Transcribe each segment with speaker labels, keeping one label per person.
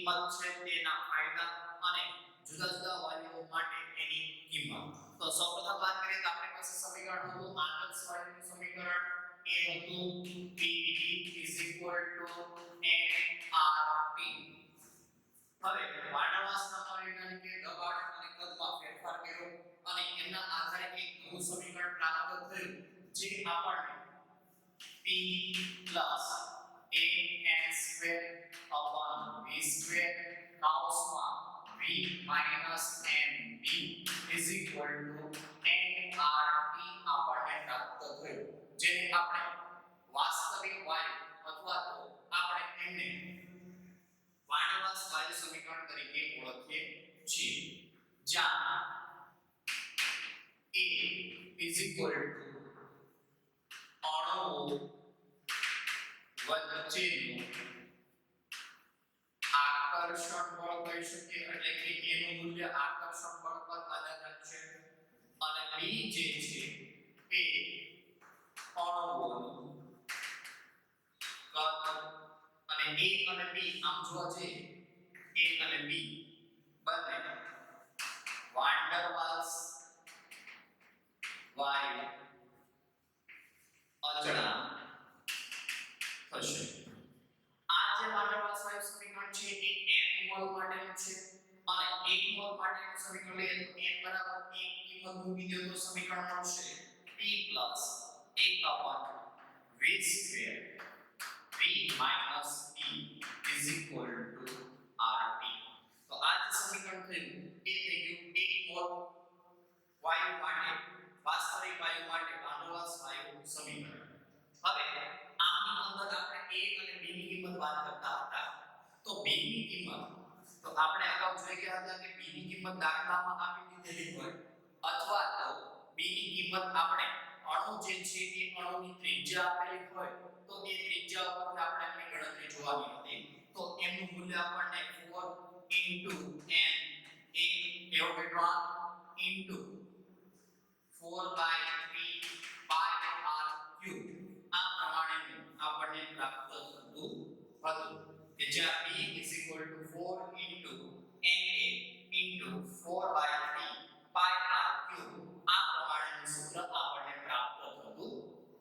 Speaker 1: કિંમત છે તેના ફાયદા અને જુદા જુદા વાયુઓ માટે એની કિંમત. તો સૌપ્રથમ વાત કરીએ તો આપણી પાસે સમીકરણ હતું આદર્શ વાયુનું સમીકરણ એ હતું PV NRP. હવે વાર્ણાવાસના વૈજ્ઞાનિકે દબાણ અને કદમાં ફેરફાર કર્યો અને એના આધારે એક નવું સમીકરણ પ્રાપ્ત થયું જે આપણને P an² કૌંસમાં V NB NRP આપણને પ્રાપ્ત થયું, જેને આપણે વાસ્તવિક વાયુ અથવા તો આપણે એને વાર્ણાવાસ વાયુ સમીકરણ તરીકે ઓળખીએ છીએ, જ્યાં A અણુઓ વચ્ચેનું આકર્ષણ બળ કહી શકીએ, એટલે કે એનું મૂલ્ય આકર્ષણ બળ પર આધાર છે, અને B જે છે એ અણુઓનું કદ, અને A અને B આમ જોવા જઈએ A અને B બંને વાન ડર વાલ્સ વાયુ અચળાંક થશે. આ જે વાન ડર વાલ્સ વાયુ સમીકરણ છે એ n મોલ માટેનું છે, અને 1 મોલ માટેનું સમીકરણ લઈએ તો n બરાબર 1 કિંમત મૂકી દો તો સમીકરણ મળશે P + 1/v². V minus E is equal to RT. તો આ જે સમીકરણ થયું એ થઈ ગયું 1 મોલ વાયુ માટે, વાસ્તવિક વાયુ માટે વાર્ણાવાસ વાયુ સમીકરણ. હવે આની અંદર આપણે A અને B ની કિંમત વાત કરતા હતા, તો B ની કિંમત તો આપણે અગાઉ જોઈ ગયા હતા કે B ની કિંમત દાખલામાં આપી દીધેલી હોય, અથવા તો B ની કિંમત આપણે અણુ જે છે એ અણુની ત્રિજ્યા આપેલી હોય તો એ ત્રિજ્યા ઉપરથી આપણે એની ગણતરી જોવાની હતી, તો એનું મૂલ્ય આપણને 4 * n a એવોગેડ્રોન * 4/3 pi r³ આ પ્રમાણેનું આપણને પ્રાપ્ત થતું હતું, કે જ્યાં b = 4 * na * 4/3 pi r³ આ પ્રમાણેનું સૂત્ર આપણને પ્રાપ્ત થતું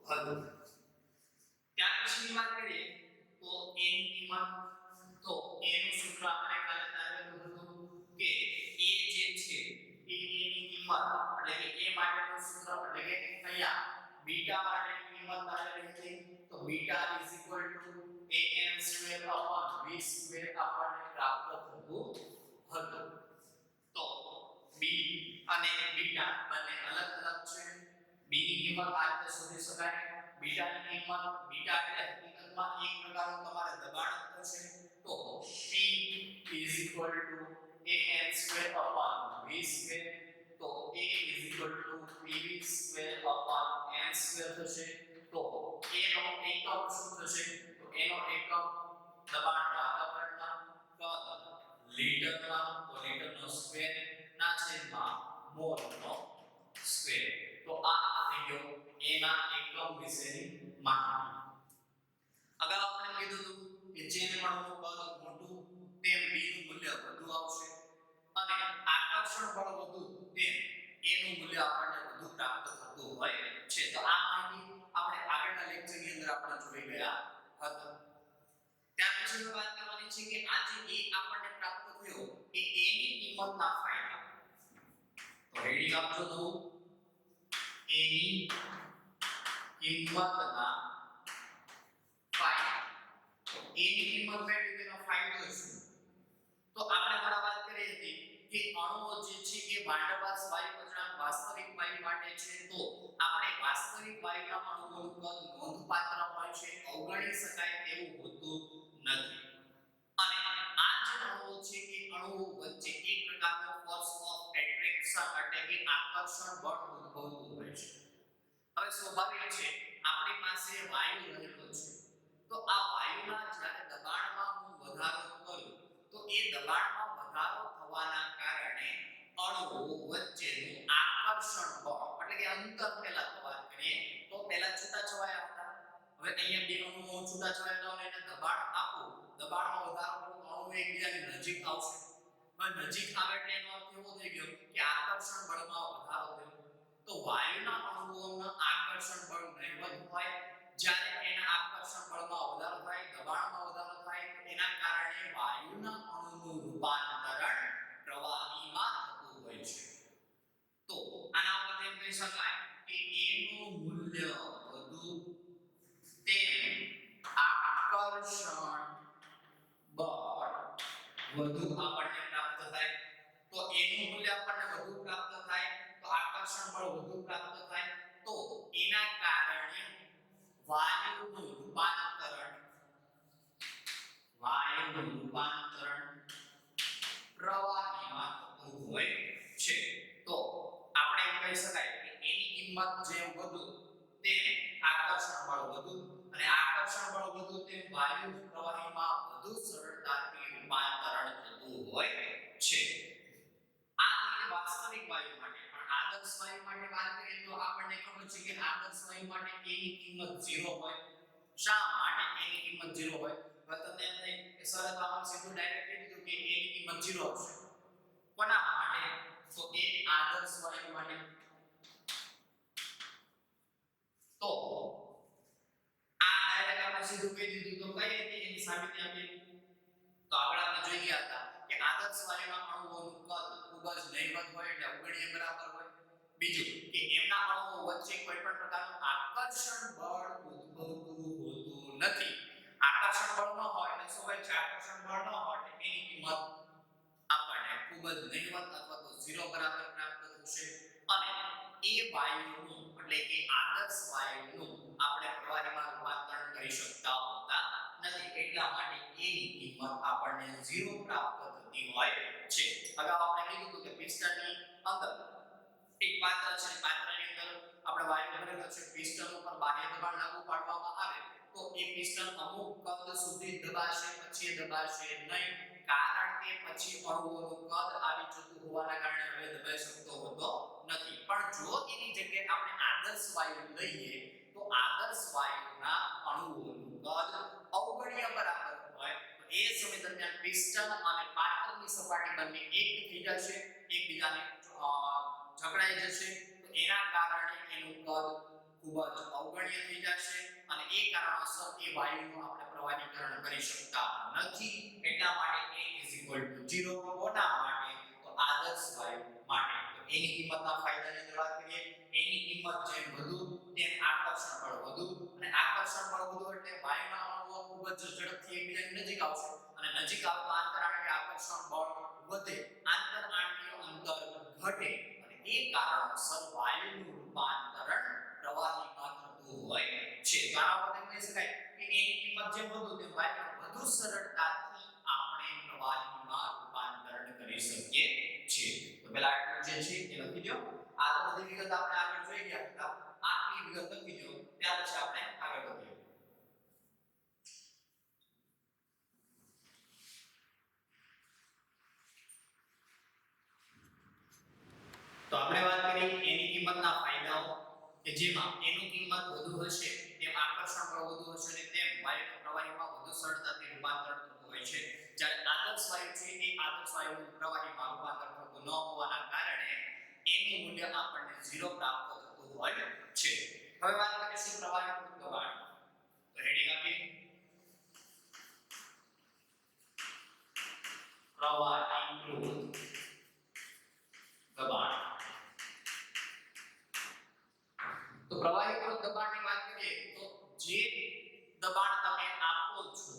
Speaker 1: હતું. ત્યાર પછીની વાત કરીએ તો a ની કિંમત, તો a નું સૂત્ર આપણે કાલે તારેલું હતું કે a જે છે એ a ની કિંમત, એટલે કે a માટેનું સૂત્ર, એટલે કે અહીંયા બીટા માટેની કિંમત તારેલી હતી, તો બીટા = an²/v² આપણને પ્રાપ્ત થતું હતું. તો b અને બીટા બંને અલગ અલગ છે. b ની કિંમત આ રીતે શોધી શકાય. બીટા ની કિંમત, બીટા એટલે હકીકતમાં એક પ્રકારનું તમારે દબાણ થશે, તો p = an²/v², તો a = pv²/n² થશે. તો a નો એકમ શું થશે, તો a નો એકમ દબાણ વાતાવરણના, કદ લીટરમાં, તો લીટરનો સ્ક્વેર ના છેદમાં મોલનો સ્ક્વેર. તો આ થઈ ગયો a ના એકમ વિશેની માહિતી. અગાઉ આપણે કીધું હતું કે જેમ અણુનું કદ મોટું તેમ b નું મૂલ્ય વધુ આવશે, અને આકર્ષણ બળ વધુ તેમ a નું મૂલ્ય આપણને વધુ પ્રાપ્ત થતું હોય છે. તો આ માહિતી આપણે આગળના લેક્ચરની અંદર આપણે જોઈ ગયા હતા. ત્યાર પછી વાત કરવાની છે કે આ જે a આપણને પ્રાપ્ત થયો એ a ની કિંમતના ફાયદા. તો રેડી આપજો તો a ની કિંમતના ફાયદા. તો a ની કિંમત મેળવી તેનો ફાયદો શું? તો આપણે હમણાં વાત કરી હતી કે અણુઓ જે છે એ વાન ડર વાલ્સ વાયુ અચળાંક વાસ્તવિક વાયુ માટે છે, તો આપણે વાસ્તવિક વાયુના અણુઓનું કદ નોંધપાત્ર હોય છે, અવગણી શકાય તેવું હોતું નથી. અને આ જે અણુઓ છે એ અણુઓ વચ્ચે એક પ્રકારનો ફોર્સ ઓફ એટ્રેક્શન, એટલે કે આકર્ષણ બળ ઉદ્ભવતું હોય છે. હવે સ્વાભાવિક છે આપણી પાસે વાયુ રહેલો છે, તો આ વાયુના જ્યારે દબાણમાં હું વધારો કરું તો એ દબાણમાં વધારો થવાના કારણે અણુઓ વચ્ચેનું આકર્ષણ બળ, એટલે કે અંતર પહેલા વાત કરીએ તો પહેલા છૂટાછવાયા હતા, હવે અહીંયા બે અણુઓ છૂટાછવાયા હતા અને એને દબાણ આપો, દબાણમાં વધારો કરો તો અણુઓ એકબીજાની નજીક નજીક આવશે. હવે નજીક આવે એટલે એનો અર્થ એવો થઈ ગયો કે આકર્ષણ બળમાં વધારો થયો. તો વાયુના અણુઓનું આકર્ષણ બળ નહીવત હોય, જ્યારે એના આકર્ષણ બળમાં વધારો થાય, દબાણમાં વધારો થાય, તો એના કારણે વાયુના અણુનું રૂપાંતરણ પ્રવાહીમાં થતું હોય છે. તો આના ઉપર એમ કહી શકાય કે એનું મૂલ્ય વધુ તેમ આકર્ષણ બળ વધુ આપણને પ્રાપ્ત થાય. તો એનું મૂલ્ય આપણને વધુ પ્રાપ્ત થાય, તો આકર્ષણ બળ વધુ પ્રાપ્ત થાય, તો એના કારણે વાયુનું રૂપાંતરણ પ્રવાહીમાં થતું હોય છે. તો આપણે એમ કહી શકાય કે એની કિંમત જેમ વધુ તેમ આકર્ષણ બળ વધુ, અને આકર્ષણ બળ વધુ તેમ વાયુનું પ્રવાહીમાં વધુ સરળતાથી રૂપાંતરણ થતું હોય છે. આ વાસ્તવિક વાયુ માટે. પણ આદર્શ વાયુ માટે વાત કરીએ તો આપણને ખબર છે કે આદર્શ વાયુ માટે એની કિંમત 0 હોય. શા માટે એની કિંમત 0 હોય? તમને એમ થાય કે સરળ આમાં સીધું ડાયરેક્ટ કહી દીધું કે એની કિંમત 0 હશે. કોના માટે? તો એ આદર્શ વાયુ માટે. તો આ ડાયરેક્ટ આપણે સીધું કહી દીધું તો કઈ રીતે એની સાબિતી આપીએ? તો આગળ આપણે જોઈ ગયા હતા કે આદર્શ વાયુના અણુઓનું કદ ખૂબ જ નહીવત હોય, એટલે અવગણ્ય બરાબર હોય. બીજું કે એમના અણુઓ વચ્ચે કોઈ પણ પ્રકારનું આકર્ષણ બળ ઉદ્ભવતું હોતું નથી. આકર્ષણ બળ ન હોય એટલે શું હોય છે? આકર્ષણ બળ ન હોય એટલે એની કિંમત આપણને ખૂબ જ નહીવત અથવા તો 0 બરાબર પ્રાપ્ત થશે. અને એ વાયુનું એટલે કે આદર્શ વાયુનું આપણે પ્રવાહીમાં રૂપાંતરણ કરી શકતા હોતા નથી. એટલા માટે એની કિંમત આપણને 0 પ્રાપ્ત થતી હોય છે. અગાઉ આપણે કીધું હતું કે પિસ્ટનની અંદર એક પાત્ર છે, પાત્રની અંદર આપણે વાયુ ભરેલો છે. પિસ્ટન ઉપર બાહ્ય દબાણ લાગુ પાડવામાં આવે તો એ પિસ્ટન અમુક કદ સુધી દબાશે, પછી દબાશે નહીં, કારણ કે પછી અણુઓનું કદ આવી જતું હોવાના કારણે હવે દબાઈ શકતો હોતો નથી. પણ જો એની જગ્યાએ આપણે આદર્શ વાયુ લઈએ તો આદર્શ વાયુના અણુઓનું કદ અવગણ્ય બરાબર હોય, તો એ સમય દરમિયાન પિસ્ટન અને પાત્રની સપાટી બંને એક થઈ જશે, એકબીજાને ઝઘડાઈ જશે. તો એના કારણે એનું કદ ખૂબ જ અવગણ્ય થઈ જશે, અને એ કારણોસર એ વાયુનું આપણે પ્રવાહીકરણ કરી શકતા નથી. એટલા માટે a 0 કોના માટે? તો આદર્શ વાયુ માટે. તો એની કિંમતના ફાયદાની અંદર વાત કરીએ, એની કિંમત જેમ વધુ તેમ આકર્ષણ બળ વધુ, અને આકર્ષણ બળ વધુ એટલે વાયુના અણુઓ ખૂબ જ ઝડપથી એકબીજાની નજીક આવશે, અને નજીક આવતા આંતરાણવીય આકર્ષણ બળ વધે, આંતરાણવીય અંતર ઘટે, અને એ કારણોસર વાયુનું રૂપાંતરણ પ્રવાહીમાં થતું હોય છે. તો આના પરથી કહી શકાય કે એની કિંમત જેમ વધુ તેમ વાયુનું વધુ સરળતાથી આપણે પ્રવાહીમાં રૂપાંતરણ કરી શકીએ છીએ. તો પહેલા આટલું જે છે એ લખી દો. આ તો બધી વિગત આપણે આગળ જોઈ ગયા હતા. આટલી વિગત લખી દો, ત્યાર પછી આપણે આગળ વધીએ. તો આપણે વાત કરી એની કિંમતના ફાયદાઓ, કે જેમાં એની કિંમત વધુ હશે તેમ આકર્ષણ બળ વધુ હશે, અને તેમ વાયુના પ્રવાહીમાં વધુ સરળતાથી રૂપાંતરણ થતું હોય છે. જ્યારે આદર્શ વાયુ છે એ આદર્શ વાયુનું પ્રવાહીમાં રૂપાંતર થતું ન હોવાના કારણે એનું મૂલ્ય આપણને 0 પ્રાપ્ત થતું હોય છે. હવે વાત કરીશું પ્રવાહીનું દબાણ. તો હેડિંગ આપીએ પ્રવાહીનું દબાણ. તો પ્રવાહીનું દબાણની વાત કરીએ તો જે દબાણ તમે આપો છો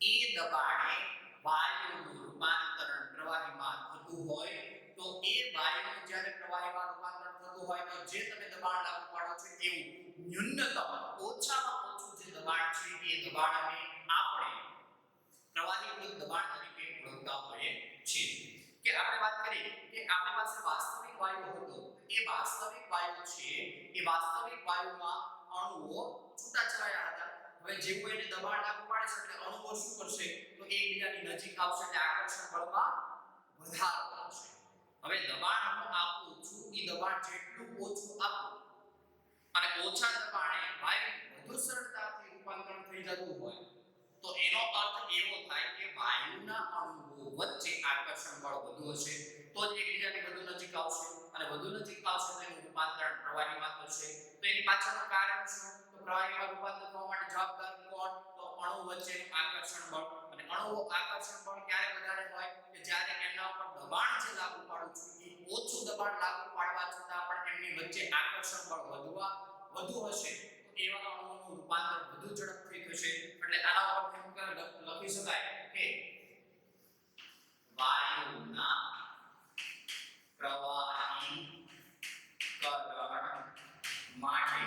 Speaker 1: એ દબાણે વાયુનું રૂપાંતરણ પ્રવાહીમાં થતું હોય, તો એ વાયુનું જ્યારે પ્રવાહીમાં રૂપાંતરણ થતું હોય તો જે તમે દબાણ લાગુ પાડો છો એવું ન્યૂનતમ ઓછામાં ઓછું જે દબાણ છે એ દબાણને આપણે પ્રવાહીનું દબાણ તરીકે ઓળખતા હોઈએ છીએ. કે આપણે વાત કરીએ કે આપણી પાસે વાસ્તવિક વાયુ હતો, એ વાસ્તવિક વાયુ છે એ વાસ્તવિક વાયુમાં અણુઓ છૂટાછવાયા હતા. હવે જેવું એને દબાણ લાગુ પાડે છે એટલે અણુઓ શું કરશે? તો એકબીજાની નજીક આવશે, એટલે આકર્ષણ બળમાં વધારો થશે. હવે દબાણ હું આપું છું એ દબાણ જેટલું ઓછું આપું અને ઓછા દબાણે વાયુ વધુ સરળતાથી રૂપાંતરણ થઈ જતું હોય, તો એનો અર્થ એવો થાય કે વાયુના અણુઓ વધુ હશે તો જ એકબીજાની વધુ નજીક આવશે અને વધુ નજીક આવશે તો એનું રૂપાંતરણ પ્રવાહીમાં થશે તો એની પાછળનું કારણ શું તો પ્રવાહીમાં રૂપાંતર થવા માટે જવાબદાર કોણ તો અણુ વચ્ચેનું આકર્ષણ બળ અને અણુઓ આકર્ષણ બળ ક્યારે વધારે હોય કે જ્યારે એના ઉપર દબાણ જે લાગુ પાડું છું એ ઓછું દબાણ લાગુ પાડવા છતાં પણ એમની વચ્ચે આકર્ષણ બળ વધુ હશે તો એવા અણુઓનું રૂપાંતર વધુ ઝડપથી થશે એટલે આના ઉપર લખી શકાય કે વાયુના પ્રવાહીકરણ માટે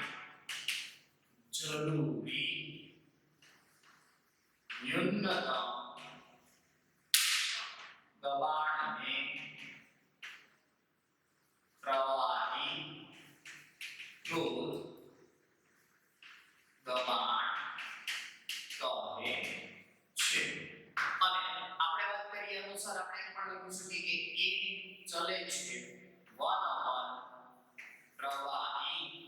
Speaker 1: જરૂરી ન્યૂનતમ દબાણને પ્રવાહીકૃત દબાણ કહે છે અને આપણે વાત કરીએ અનુસાર આપણે એમ પણ લખી શકીએ કે એ ચલે છે 1 પ્રવાહીકૃત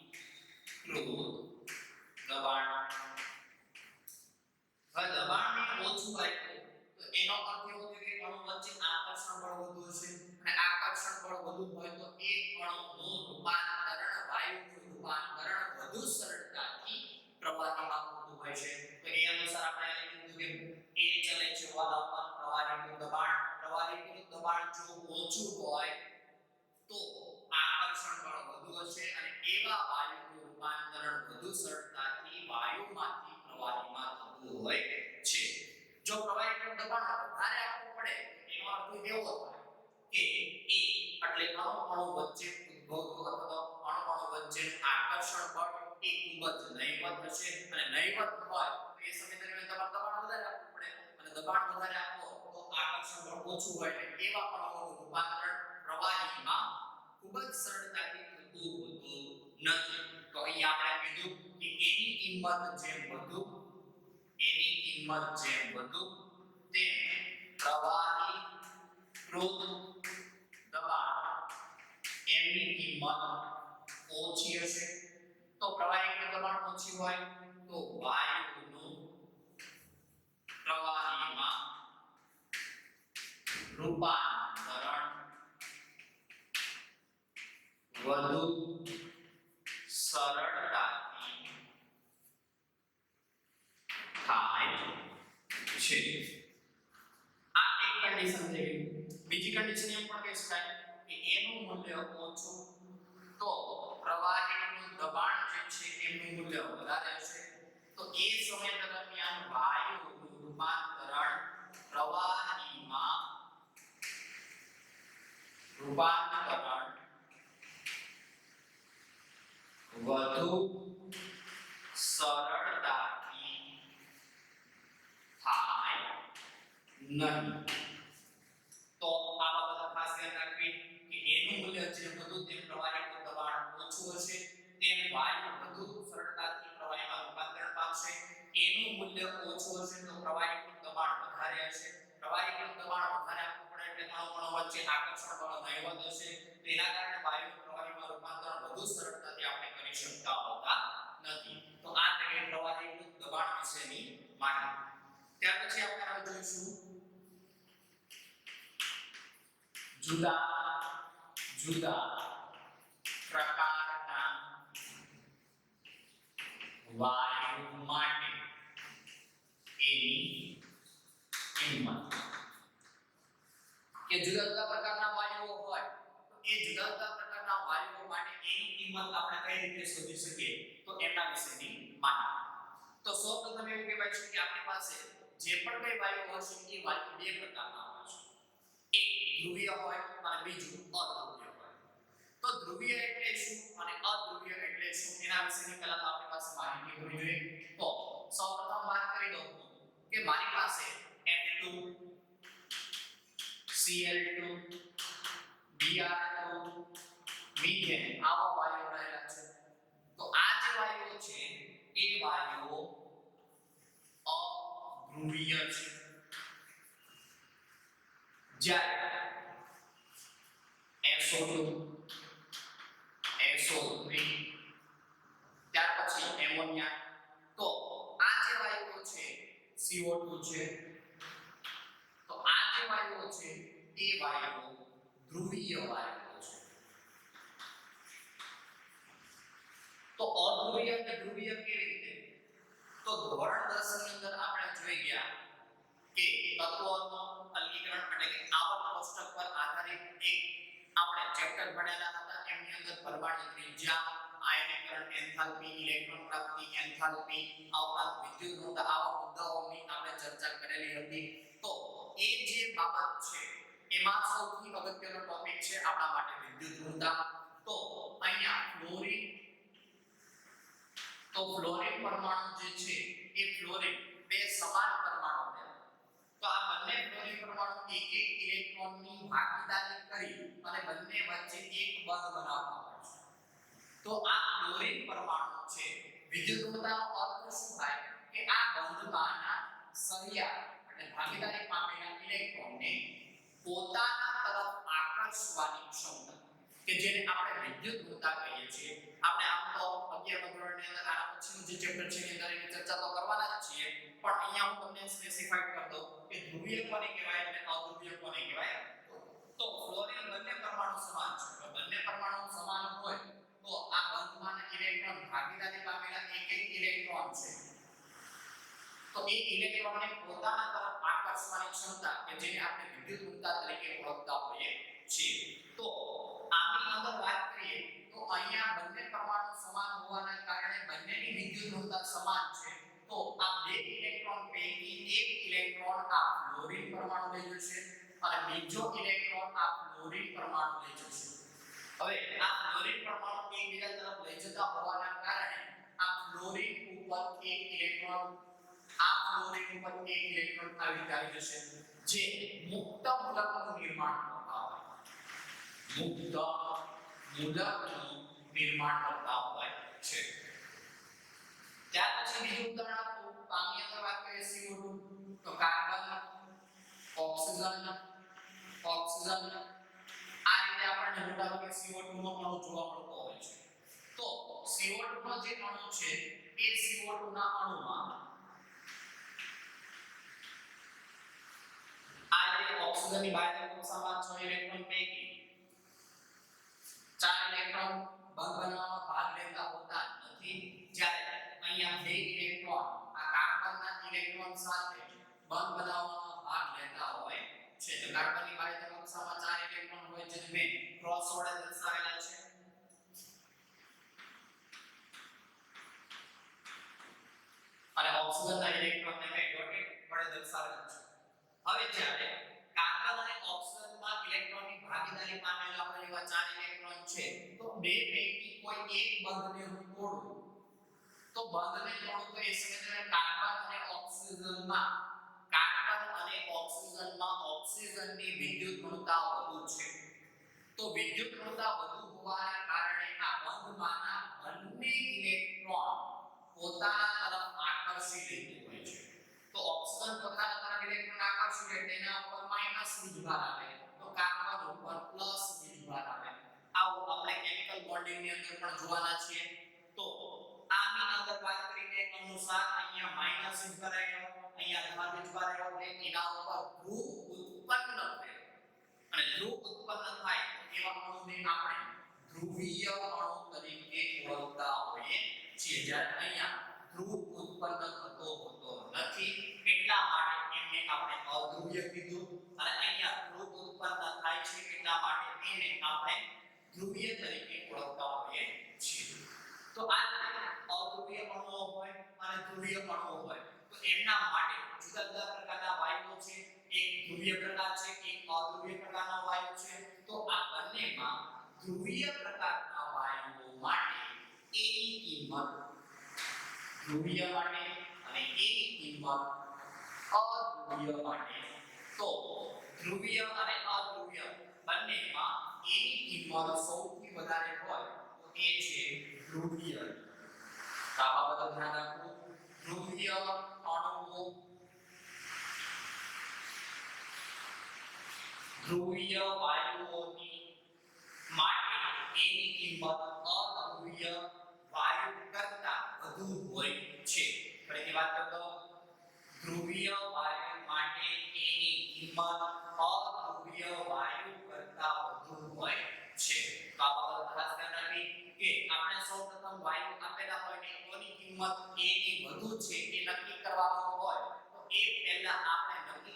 Speaker 1: દબાણ હવે દબાણને ઓછું આપ્યું તો એનો અર્થ એવો છે કે અણુ વચ્ચે આકર્ષણ બળ વધુ હશે અને આકર્ષણ બળ વધુ હોય તો એ અણુનું રૂપાંતરણ વાયુનું રૂપાંતરણ વધુ સરળતાથી પ્રવાહીમાં થતું હોય છે તો એ અનુસાર આપણે કીધું કે એ ચલે છે 1 પ્રવાહીનું દબાણ જો ઓછું હોય તો આકર્ષણ બળ વધુ હશે અને એવા વાયુનું રૂપાંતરણ વધુ સરળતાથી વાયુમાંથી પ્રવાહીમાં થતું હોય છે જો પ્રવાહીનું દબાણ વધારે આપવું પડે એનો અર્થ એવો થાય કે એ એટલે અણુ વચ્ચે ઉદ્ભવતું અથવા અણુ વચ્ચે આકર્ષણ બળ એ ખૂબ જ નહીવત હશે અને નહીવત હોય તો એ સમય દરમિયાન દબાણ વધારે આપવું પડે અને દબાણ વધારે આપો તો આકર્ષણ બળ ઓછું હોય એટલે એવા અણુઓનું રૂપાંતરણ પ્રવાહીમાં ખૂબ જ સરળતાથી થતું હોતું નથી તો અહીં આપણે કીધું કે એની કિંમત જેમ વધુ તેમ પ્રવાહીકૃત દબાણ એમની કિંમત ઓછી હશે તો પ્રવાહીકૃત દબાણ ઓછી હોય તો વાયુનું પ્રવાહીમાં રૂપાંતરણ વધુ સરળતાથી થાય છે આ એક કન્ડિશન થઈ ગઈ બીજી કન્ડિશન એમ પણ કહી શકાય કે એનું મૂલ્ય ઓછું તો પ્રવાહીનું દબાણ જે છે એનું મૂલ્ય વધારે હશે તો એ સમય દરમિયાન વાયુનું રૂપાંતરણ પ્રવાહીમાં વધુ સરળતાથી થાય નહીં તો આ બાબત ખાસ ધ્યાન રાખવી કે એનું મૂલ્ય જે વધુ તેમ પ્રવાહીનું દબાણ ઓછું હશે તેમ વાયુ વધુ સરળતાથી પ્રવાહીમાં રૂપાંતરણ પામશે એનું મૂલ્ય ઓછું હશે તો પ્રવાહીનું દબાણ વધારે હશે પ્રવાહીનું દબાણ વધારે આપવું પડે એટલે અણુ વચ્ચે આકર્ષણ બળ નહીવત હશે તેના કારણે વાયુનું પ્રવાહીમાં રૂપાંતરણ વધુ સરળતાથી આપણે કરી શકતા હોતા નથી તો આ તે પ્રવાહીનું દબાણ વિશેની માહિતી ત્યાર પછી આપણે હવે જોઈશું જુદા પ્રકારના વાયુ માટે એની કિંમત કે જુદા પ્રકારના વાયુઓ હોય તો એ જુદા પ્રકારના વાયુઓ માટે એની કિંમત આપણે કઈ રીતે શોધી શકીએ તો એના વિશેની માહિતી તો સૌપ્રથમ એવું કહેવાય છે કે આપણી પાસે જે પણ કઈ વાયુઓ હશે એ વાયુ બે પ્રકારના હોય છે એક ધ્રુવીય હોય અને બીજું અધ્રુવીય હોય તો ધ્રુવીય એટલે શું અને અધ્રુવીય એટલે શું એના વિશેની પહેલા તો આપણી પાસે માહિતી હોવી જોઈએ તો સૌપ્રથમ વાત કરી દઉં કે મારી પાસે F2 Cl2 Br2 મીથેન આવા વાયુઓ રહેલા છે તો આ જે વાયુઓ છે એ વાયુઓ અધ્રુવીય છે જ્યારે SO2 SO3 ત્યાર પછી એમોનિયા તો આ જે વાયુઓ છે CO2 છે તો આ જે વાયુઓ છે એ વાયુઓ ધ્રુવીય વાયુઓ છે. તો અધ્રુવીય અને ધ્રુવીય કેવી રીતે? તો ધોરણ 10 ની અંદર આપણે જોઈ ગયા કે તત્વોનો અલગીકરણ એટલે કે આવર્ત કોષ્ટક પર આધારિત એક આપણે ચેપ્ટર ભણેલા હતા. એમની અંદર પરમાણુ ત્રિજ્યા, આયનીકરણ, એન્થાલ્પી, ઇલેક્ટ્રોન પ્રાપ્તિ, એન્થાલ્પી, ઉપરાંત વિદ્યુત ઊર્જા આવા મુદ્દાઓની આપણે ચર્ચા કરેલી હતી. તો એ જે બાબત છે એમાં સૌથી અગત્યનો ટોપિક છે આપણા માટે વિદ્યુત ઊર્જા. તો અહીંયા ફ્લોરીન પરમાણુ જે છે એ ફ્લોરીન બે સમાન પરમાણુ છે. તો આ બંને ફ્લોરીન પરમાણુ એક એક ઇલેક્ટ્રોનની ભાગીદારી કરી અને બંને વચ્ચે એક બંધ બનાવતા હોય છે. તો આ ફ્લોરીન પરમાણુ છે વિદ્યુત ઊર્જાનો અર્થ શું થાય કે આ બંધમાંના સળિયા એટલે ભાગીદારી પામેલા ઇલેક્ટ્રોનને પોતાના તરફ આકર્ષવાની ક્ષમતા કે જેને આપણે વિદ્યુત ઊર્જા કહીએ છીએ. આપણે આમ તો 11મા ધોરણની અંદર આના પછીનું જે ચેપ્ટર છે એની અંદર એની ચર્ચા તો કરવાના જ છીએ, પણ અહીંયા હું તમને સ્પેસિફાઈડ કરી દઉં કે ધ્રુવીય કોને કહેવાય અને અધ્રુવીય કોને કહેવાય. તો ફ્લોરીન બંને પરમાણુ સમાન છે. તો બંને પરમાણુ સમાન હોય તો આ બંધમાંના ઇલેક્ટ્રોન ભાગીદારી પામેલા એક એક ઇલેક્ટ્રોન છે. તો એ ઇલેક્ટ્રોનને પોતાના તરફ આકર્ષવાની ક્ષમતા કે જેને આપણે વિદ્યુત ઊર્જા તરીકે ઓળખતા હોઈએ છીએ. તો આની અંદર વાત કરીએ તો અહીંયા બંને પરમાણુ સમાન હોવાના કારણે બંનેની વિદ્યુત ઊર્જા સમાન છે. તો આ બે ઇલેક્ટ્રોન પૈકી એક ઇલેક્ટ્રોન આ ફ્લોરીન પરમાણુ લઈ જશે અને બીજો ઇલેક્ટ્રોન આ ફ્લોરીન પરમાણુ લઈ જશે. હવે આ ફ્લોરીન પરમાણુ એકબીજા તરફ લઈ જતા હોવાના કારણે આ ફ્લોરીન ઉપર એક ઇલેક્ટ્રોન આવી જશે જે મુક્ત મૂલકનું નિર્માણ કરતા હોય. મુક્ત મૂલકનું નિર્માણ કરતા હોય છે. ત્યાર પછી બીજું ઉદાહરણ આપો. આની અંદર વાત કરીએ CO2 તો કાર્બન, ઓક્સિજન આ રીતે આપણને મોટા ભાગે CO2 નો અણુ જોવા મળતો હોય છે. તો CO2 નો જે અણુ છે એ CO2 ના અણુમાં ઓક્સિજનની બાહ્ય કક્ષામાં 6 ઇલેક્ટ્રોન પૈકી 4 ઇલેક્ટ્રોન બંધ બનાવવામાં ભાગ લેતા હોતા નથી. જ્યારે અહીંયા 2 ઇલેક્ટ્રોન આ કાર્બનના ઇલેક્ટ્રોન સાથે બંધ બનાવવામાં ભાગ લેતા હોય છે. તો કાર્બનની બાહ્ય કક્ષામાં 4 ઇલેક્ટ્રોન હોય છે, મેં ક્રોસ વડે દર્શાવેલા છે. અને ઓક્સિજનના ઇલેક્ટ્રોનને મેં ડોટેડ વડે દર્શાવેલા છે. હવે જ્યારે કાર્બન અને ઓક્સિજનમાં ઇલેક્ટ્રોનની ભાગીદારી પામેલા હોય એવા 4 ઇલેક્ટ્રોન છે, તો બે પૈકી કોઈ એક બંધને હું તોડું તો બંધને તોડું તો એ સમયે કાર્બન અને ઓક્સિજનમાં ઓક્સિજનની વિદ્યુત ઋણતા વધુ છે. તો વિદ્યુત ઋણતા વધુ હોવાના કારણે આ બંધમાંના બંને ઇલેક્ટ્રોન પોતાના તરફ આકર્ષી લેતું હોય છે. તો ઓક્સિજન પોતાના તરફ ઇલેક્ટ્રોન આકર્ષી લે તેના ઉપર માઈનસ વીજભાર આવે, તો કાર્બન ઉપર પ્લસ વીજભાર આવે. આવું આપણે કેમિકલ બોન્ડિંગ ની અંદર પણ જોવાના છીએ. તો આની અંદર વાત કરીને અનુસાર અહીંયા માઈનસ વીજભાર આવ્યો, અહીંયા ધન વીજભાર આવ્યો એટલે એના ઉપર ધ્રુવ ઉત્પન્ન થયો. અને ધ્રુવ ઉત્પન્ન થાય એવા અણુને આપણે ધ્રુવીય અણુ તરીકે ઓળખતા હોઈએ છીએ. જ્યારે અહીંયા ધ્રુવ ઉત્પન્ન થતો હોતો નથી એટલા માટે એને આપણે અધ્રુવીય કીધું. અને અહીંયા ધ્રુવ ઉત્પન્ન થાય છે એટલા માટે એને આપણે ધ્રુવીય તરીકે ઓળખતા હોઈએ છીએ. તો આ અધ્રુવીય અણુઓ હોય અને ધ્રુવીય અણુઓ હોય તો એમના માટે જુદા જુદા પ્રકારના વાયુઓ છે. એક ધ્રુવીય પ્રકાર છે, એક અધ્રુવીય પ્રકારનો વાયુ છે. તો આ બંનેમાં ધ્રુવીય પ્રકારના વાયુઓ માટે એની કિંમત ધ્રુવીય માટે અને એની કિંમત અધ્રુવીય માટે. તો ધ્રુવીય અને અધ્રુવીય બંનેમાં એની કિંમત સૌથી વધારે હોય તો એ છે ધ્રુવીય. આ બાબત ધ્યાન રાખો. ધ્રુવીય અણુઓ ધ્રુવીય વાયુઓની માટે એની કિંમત અધ્રુવીય વાયુ કરતા વધુ હોય છે. ફરીથી વાત કરતો, ધ્રુવીય વાયુ માટે એની કિંમત અધ્રુવીય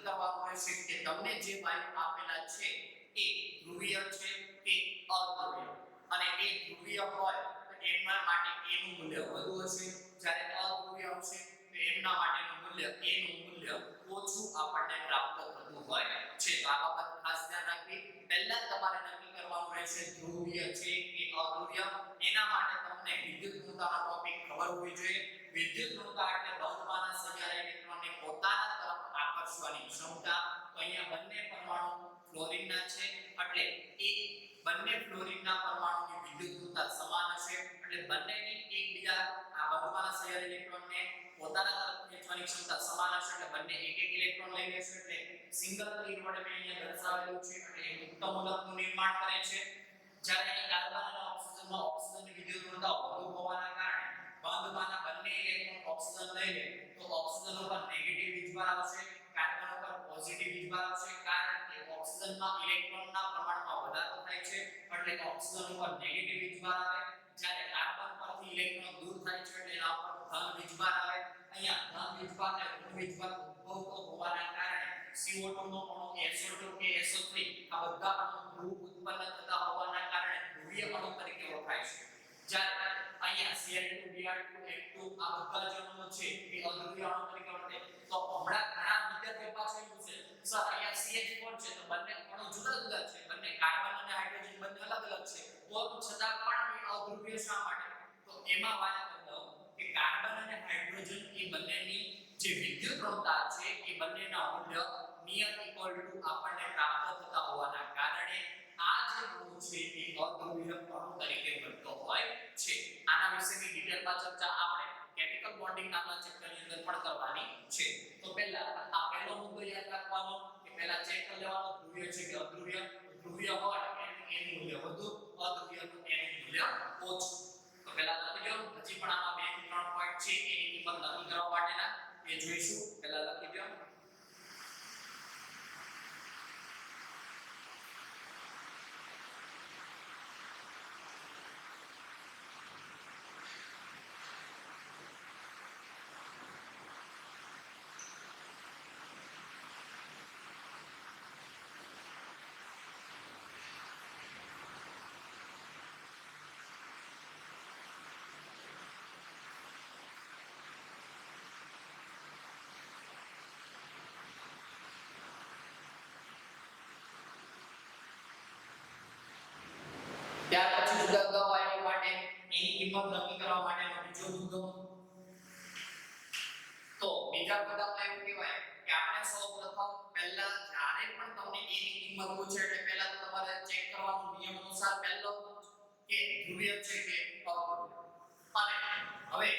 Speaker 1: કરવાનું રહેશે કે તમને જે વાયુ આપેલા છે એ ધ્રુવીય છે કે અધ્રુવીય, અને એ ધ્રુવીય હોય તો એમના માટે A નું મૂલ્ય વધુ હશે, જ્યારે અધ્રુવીય હશે તો એમના માટેનું મૂલ્ય A નું મૂલ્ય ઓછું આપણને પ્રાપ્ત થતું હોય છે. તો આ બાબત ખાસ ધ્યાન રાખવી. પહેલા તમારે નક્કી કરવાનું રહેશે ધ્રુવીય છે કે અધ્રુવીય. એના માટે તમને વિદ્યુત ઋણતાનો ટોપિક ખબર હોવી જોઈએ. વિદ્યુત ઋણતા એટલે બંધમાંના સહિયારા ઇલેક્ટ્રોનને પોતાના તરફ આકર્ષવાની ક્ષમતા. તો અહીંયા બંને પરમાણુ ફ્લોરિનના છે એટલે એ બંને ફ્લોરિનના પરમાણુની વિદ્યુત ઋણતા સમાન હશે, એટલે બંનેની એકબીજા આ બંધમાંના સહિયારા ઇલેક્ટ્રોનને પોતાના તરફ ખેંચવાની ક્ષમતા સમાન હશે, એટલે બંને એક એક ઇલેક્ટ્રોન લઈ લેશે. એટલે સિંગલ તીર વડે મેં અહીંયા દર્શાવેલું છે એટલે એ મુક્ત મૂલકનું નિર્માણ કરે છે. જ્યારે અહીં કાર્બન અને ઓક્સિજનમાં ઓક્સિજનની વિદ્યુત ઋણતા વધુ હોવાના કારણે બંધમાંના બંને ઇલેક્ટ્રોન ઓક્સિજન લઈ લે તો ઓક્સિજન ઉપર નેગેટિવ વીજભાર આવશે, કાર્બન ઉપર પોઝિટિવ વીજભાર આવશે, કારણ કે ઓક્સિજનમાં ઇલેક્ટ્રોનના પ્રમાણમાં વધારો થાય છે એટલે ઓક્સિજન ઉપર નેગેટિવ વીજભાર આવે. જ્યારે કાર્બન પરથી ઇલેક્ટ્રોન દૂર થાય છે એટલે એના ઉપર ધન વીજભાર આવે. અહીંયા ધન વીજભાર અને ઋણ વીજભાર ઉદ્ભવતો હોવાના કારણે CO2 નો અણુ SO2 કે SO3 આ બધા અણુ ધ્રુવ ઉત્પન્ન થતા હોવાના કારણે ધ્રુવીય અણુ તરીકે ઓળખાય છે. જ્યારે અહીંયા Cl2 Br2 H2 આ બધા જે અણુઓ છે એ અધ્રુવીય અણુ તરીકે ઓળખાય. તો હમણાં ઘણા વિદ્યાર્થીઓ પાસે પૂછે સર અહીંયા CH4 છે તો બંને અણુ જુદા જુદા છે, બંને કાર્બન અને હાઇડ્રોજન બંને અલગ અલગ છે, તો છતાં પણ એ અધ્રુવીય શા માટે? તો એમાં વાત કરતો કે કાર્બન અને હાઇડ્રોજન એ બંનેની જે વિદ્યુત ઋણતા છે એ બંનેના મૂલ્ય નિયર ઇક્વલ ટુ આપણને પ્રાપ્ત થતા હોવાના કારણે આ જે અણુ છે એ અધ્રુવીય અણુ તરીકે બનતો હોય છે. આના વિશેની ડિટેલમાં ચર્ચા આપણે કેમિકલ બોન્ડિંગ નામના ચેપ્ટરની અંદર પણ કરવાની છે. તો પહેલા આ પહેલો મુદ્દો યાદ રાખવાનો કે પહેલા ચેક કરી લેવાનો ધ્રુવીય છે કે અધ્રુવીય. ધ્રુવીય હોય એનું મૂલ્ય વધુ, અધ્રુવીયનું એનું મૂલ્ય ઓછું. તો પહેલા લખી દો. હજી પણ આમાં 2 થી 3 પોઈન્ટ છે એની કિંમત નક્કી કરવા માટેના એ જોઈશું. પહેલા લખી દો. ત્યાર પછી જુદા જુદા વાયુ માટે એની કિંમત નક્કી કરવા માટેનો બીજો મુદ્દો. તો બીજા મુદ્દામાં એવું કહેવાય કે આપણે સૌપ્રથમ પહેલા જ્યારે પણ તમને એની કિંમત પૂછે એટલે પહેલા તો તમારે ચેક કરવાનું નિયમ અનુસાર પહેલો કે ધ્રુવીય છે કે અધ્રુવીય. અને હવે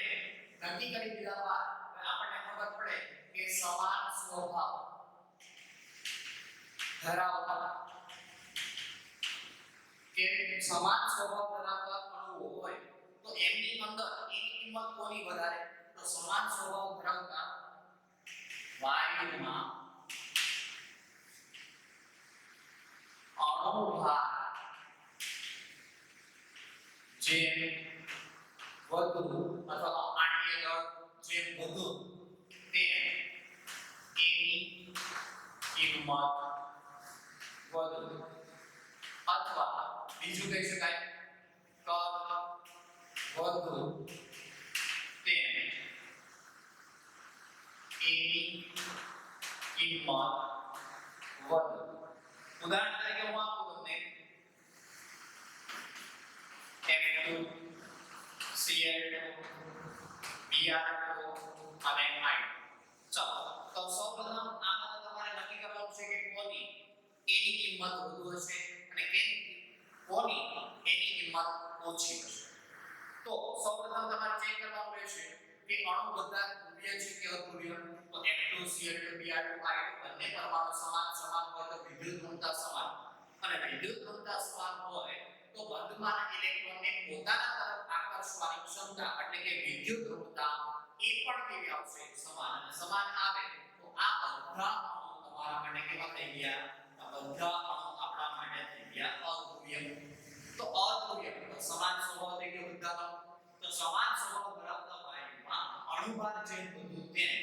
Speaker 1: નક્કી કરી દીધા બાદ આપણને ખબર પડે કે સમાન સ્વભાવ ધરાવતા કે સમાન સ્વભાવ ધરાવતા અણુઓ હોય તો એમની અંદર એની કિંમત કોની વધારે? તો સમાન સ્વભાવ ધરાવતા વાયુમાં અણુભાર જેમ વધુ અથવા આણ્વીય દળ જેમ વધુ તેમ એની કિંમત વધુ, અથવા બીજું કહી શકાય કદ વધુ તેમ એની કિંમત વધુ. ઉદાહરણ તરીકે હું આપું તમને F2 Cl2 Br2 અને I. ચાલો તો સૌપ્રથમ આમાં તમારે નક્કી કરવાનું છે કે કોની એની કિંમત વધુ હશે અને કોની એની કિંમત ઓછી હશે. તો સૌપ્રથમ તમારે ચેક કરવાનું રહેશે કે અણુ બધા ધ્રુવીય છે કે અધ્રુવીય. તો F2 Cl2 Br2 I બંને પરમાણુ સમાન હોય તો વિદ્યુત ઋણતા સમાન, અને વિદ્યુત ઋણતા સમાન હોય તો બંધમાંના ઇલેક્ટ્રોનને પોતાના તરફ આકર્ષવાની ક્ષમતા એટલે કે વિદ્યુત ઋણતા એ પણ કેવી આવશે? સમાન. અને સમાન આવે તો આ બધા અણુ તમારા માટે કેવા થઈ ગયા? આ બધા અણુ આપણા માટે થઈ ગયા અધ્રુવીય. તો અધ્રુવીય સમાન સ્વભાવ થઈ ગયો બધા. તો સમાન સ્વભાવ ધરાવતા વાયુમાં અણુભાર જેમ વધુ તેમ